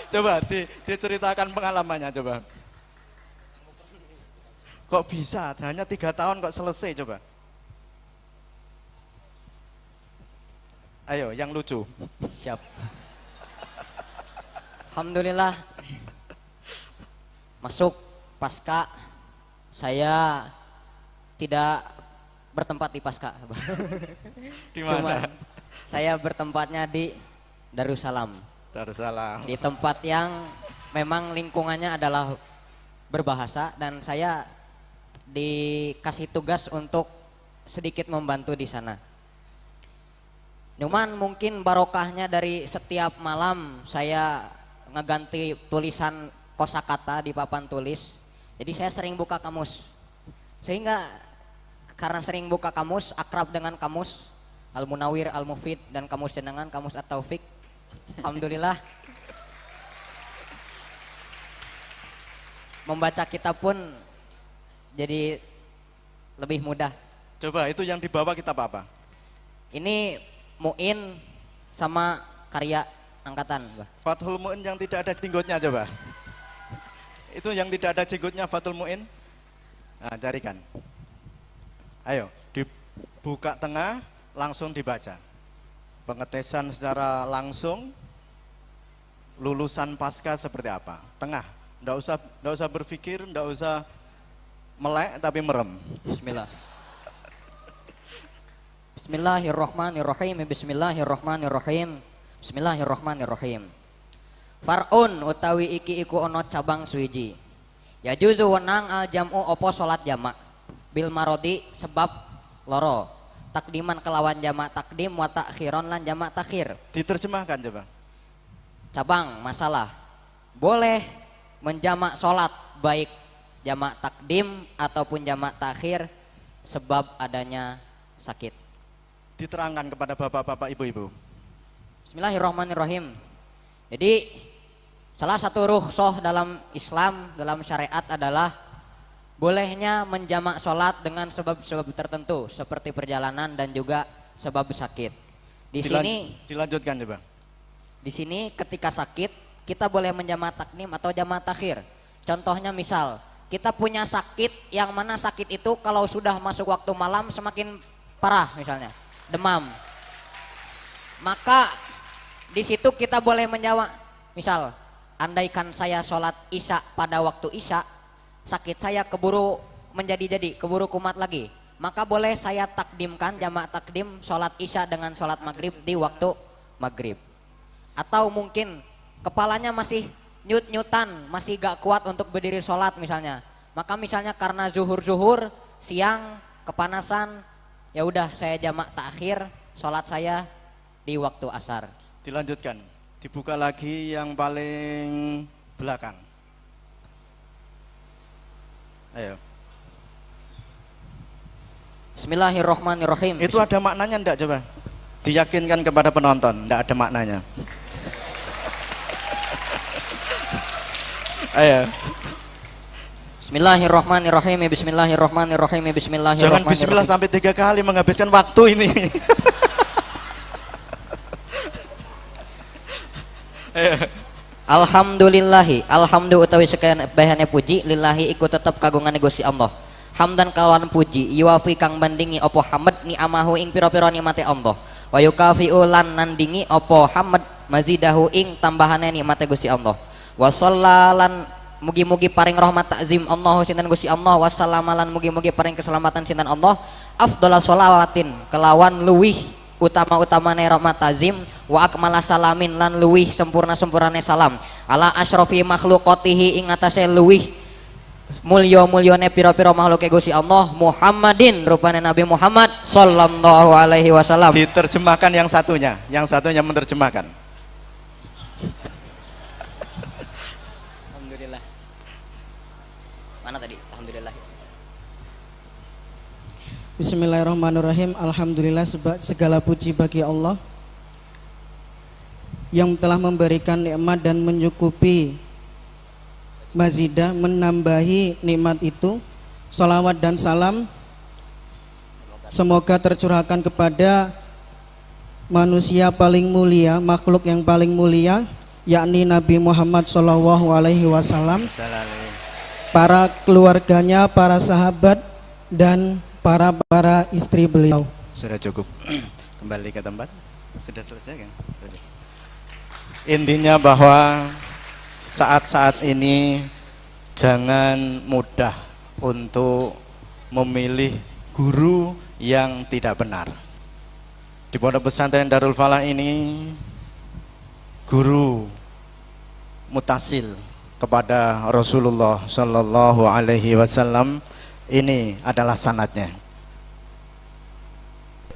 S1: Coba diceritakan pengalamannya coba. Kok bisa? Hanya 3 tahun kok selesai coba. Ayo, yang lucu.
S23: Siap. Alhamdulillah. Masuk pasca, saya tidak bertempat di pasca.
S1: Di mana?
S23: Cuman saya bertempatnya di Darussalam.
S1: Darussalam.
S23: Di tempat yang memang lingkungannya adalah berbahasa dan saya dikasih tugas untuk sedikit membantu di sana. Cuman mungkin barokahnya dari setiap malam saya ngeganti tulisan kosakata di papan tulis. Jadi saya sering buka kamus. Sehingga karena sering buka kamus, akrab dengan kamus Al-Munawir, Al-Mufid dan kamus jenengan, kamus At-Taufik. Alhamdulillah. Membaca kitab pun jadi lebih mudah.
S1: Coba itu yang dibawa kitab apa?
S23: Ini Mu'in sama karya angkatan.
S1: Fathul Mu'in yang tidak ada jenggotnya coba. Itu yang tidak ada jenggotnya Fathul Mu'in. Nah, carikan. Ayo, dibuka tengah, langsung dibaca. Pengetesan secara langsung, lulusan pasca seperti apa? Tengah, nggak usah berpikir, nggak usah melek tapi merem.
S23: Bismillah. Bismillahirrahmanirrahim. Bismillahirrahmanirrahim. Bismillahirrahmanirrahim. Far'un utawi iki iku ono cabang suwiji. Ya juzu wenang al jam'u opo salat jamak. Bil marodi sebab loro. Takdiman kelawan jamak takdim wa takhiron lan jamak takhir.
S1: Diterjemahkan coba.
S23: Cabang masalah. Boleh menjamak salat baik jamak takdim ataupun jamak takhir sebab adanya sakit.
S1: Diterangkan kepada bapak-bapak, ibu-ibu.
S23: Bismillahirrahmanirrahim. Jadi salah satu rukhsah dalam Islam, dalam syariat adalah bolehnya menjamak sholat dengan sebab-sebab tertentu seperti perjalanan dan juga sebab sakit. Dilanjutkan coba. Di sini ketika sakit kita boleh menjamak takdim atau jamak takhir. Contohnya misal kita punya sakit yang mana sakit itu kalau sudah masuk waktu malam semakin parah, misalnya demam, maka di situ kita boleh menjawab, misal andaikan saya sholat isya pada waktu isya, sakit saya keburu menjadi-jadi, keburu kumat lagi, maka boleh saya takdimkan jamak takdim sholat isya dengan sholat maghrib di waktu maghrib. Atau mungkin kepalanya masih nyut-nyutan, masih gak kuat untuk berdiri sholat misalnya, maka misalnya karena zuhur siang kepanasan, ya udah saya jamak takhir sholat saya di waktu asar.
S1: Dilanjutkan, dibuka lagi yang paling belakang. Ayo.
S23: Bismillahirrahmanirrahim.
S1: Itu ada maknanya enggak coba? Diyakinkan kepada penonton, enggak ada maknanya. Ayo.
S23: Bismillahirrahmanirrahim. Bismillahirrahmanirrahim. Bismillahirrahmanirrahim.
S1: Jangan bismillah sampai 3 kali menghabiskan waktu ini.
S23: Alhamdulillahi, alhamdulillah utawi sekian bahane puji lillahi iku tetep kagungan Gusti Allah. Hamdan kalawan puji yuwafi kang bandingi opo hamd ni amahu ing pira-pira nikmate Allah. Wa yukafi'u lan nandingi opo hamd mazidahu ing tambahane nikmate Gusti Allah. Wa shallalan mugi-mugi paring rahmat takzim Allah sinten Gusti Allah, wassalaman mugi-mugi paring keselamatan sinten Allah, afdhalas shalawatin kelawan luwih utama-utamane rahmat takzim, wa akmala salamin lan luwih sempurna-sempurnane salam ala asyrafi makhluqatihi ing atase luwih mulya-mulyane pira-pira makhluke Gusti Allah, Muhammadin rupane Nabi Muhammad sallallahu alaihi wasallam.
S1: Diterjemahkan yang satunya menerjemahkan.
S23: Mana tadi? Alhamdulillah.
S22: Bismillahirrahmanirrahim. Alhamdulillah, segala puji bagi Allah yang telah memberikan nikmat dan mencukupi mazidah, menambahi nikmat itu. Salawat dan salam semoga tercurahkan kepada manusia paling mulia, makhluk yang paling mulia, yakni Nabi Muhammad SAW, para keluarganya, para sahabat, dan para istri beliau.
S1: Sudah cukup. Kembali ke tempat. Sudah selesai kan? Intinya bahwa saat-saat ini jangan mudah untuk memilih guru yang tidak benar. Di Pondok Pesantren Darul Falah ini guru mutasil kepada Rasulullah Shallallahu Alaihi Wasallam ini adalah sanadnya.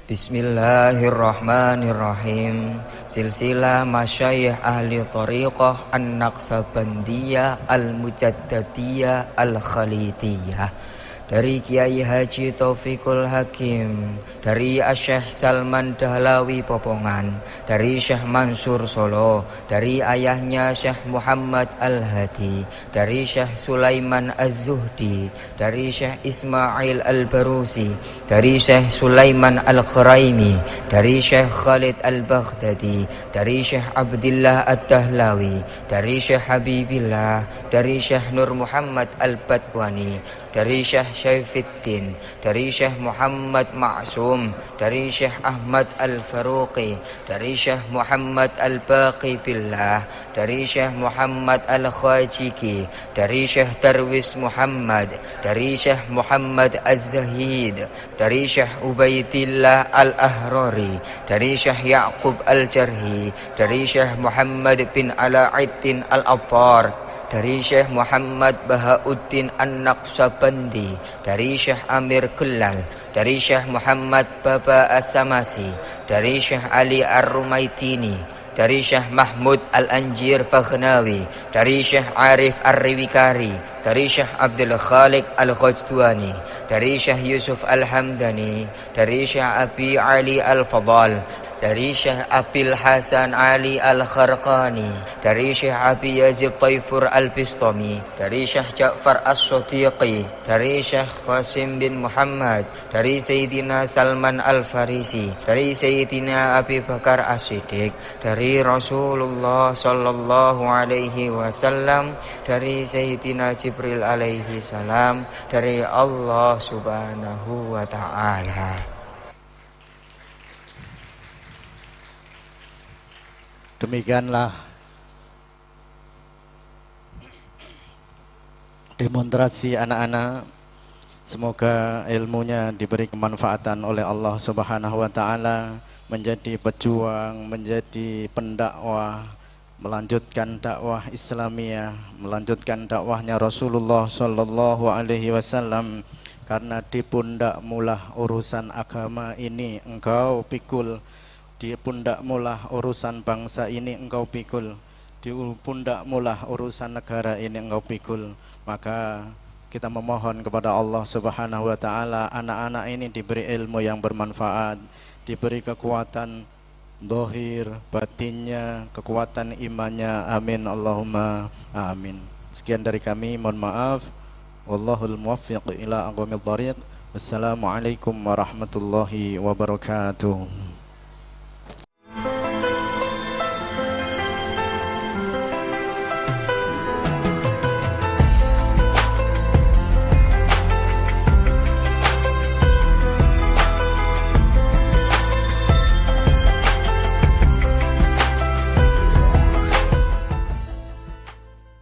S2: Bismillahirrahmanirrahim. Silsilah masyayikh ahli tariqah an-Naqsabandiyah al-Mujaddadiyah al-Khalidiyah. Dari Kiai Haji Taufikul Hakim, dari Syekh Salman Dahlawi Popongan, dari Syekh Mansur Solo, dari ayahnya Syekh Muhammad Al-Hadi, dari Syekh Sulaiman Az-Zuhdi, dari Syekh Ismail Al-Barusi, dari Syekh Sulaiman Al-Quraimi, dari Syekh Khalid Al-Baghdadi, dari Syekh Abdillah Ad-Dahlawi, dari Syekh Habibillah, dari Syekh Nur Muhammad Al-Badwani, dari Syekh Syaifuddin, dari Syekh Muhammad Ma'sum, dari Syekh Ahmad Al-Faruqi, dari Syekh Muhammad Al-Baqi Billah, dari Syekh Muhammad Al-Khajiki, dari Syekh Darwis Muhammad, dari Syekh Muhammad Az-Zahid, dari Syekh Ubaidillah Al-Ahrari, dari Syekh Ya'qub Al-Jarhi, dari Syekh Muhammad bin Alauddin Al-Abbar, dari Syekh Muhammad Bahauddin An-Naqsabandi, dari Syekh Amir Kullal, dari Syekh Muhammad Baba As-Samasi, dari Syekh Ali Ar-Rumaitini, dari Syekh Mahmud Al-Anjir Faghnawi, dari Syekh Arif Ar-Riwikari, dari Syekh Abdul Khaliq Al-Khajduani, dari Syekh Yusuf Al-Hamdani, dari Syekh Abi Ali Al-Fadal, dari Syekh Abil Hasan Ali Al-Kharqani, dari Syekh Abi Yazid Taifur Al-Bistami, dari Syekh Ja'far As-Sadiqi, dari Syekh Qasim bin Muhammad, dari Sayyidina Salman Al-Farisi, dari Sayyidina Abi Bakar As-Siddiq, dari Rasulullah Sallallahu Alaihi Wasallam, dari Sayyidina Jibril Alaihi Salam, dari Allah Subhanahu Wa Ta'ala.
S1: Demikianlah demonstrasi anak-anak. Semoga ilmunya diberi kemanfaatan oleh Allah Subhanahu wa taala, menjadi pejuang, menjadi pendakwah, melanjutkan dakwah Islamiyah, melanjutkan dakwahnya Rasulullah Sallallahu Alaihi Wasallam. Karena di pundakmulah urusan agama ini engkau pikul, di pundakmulah urusan bangsa ini engkau pikul, di pundakmulah urusan negara ini engkau pikul. Maka kita memohon kepada Allah Subhanahu wa taala, anak-anak ini diberi ilmu yang bermanfaat, diberi kekuatan zahir, batinnya, kekuatan imannya. Amin Allahumma amin. Sekian dari kami, mohon maaf. Wallahul muwaffiq ila aqwamit thariq. Wassalamualaikum warahmatullahi wabarakatuh.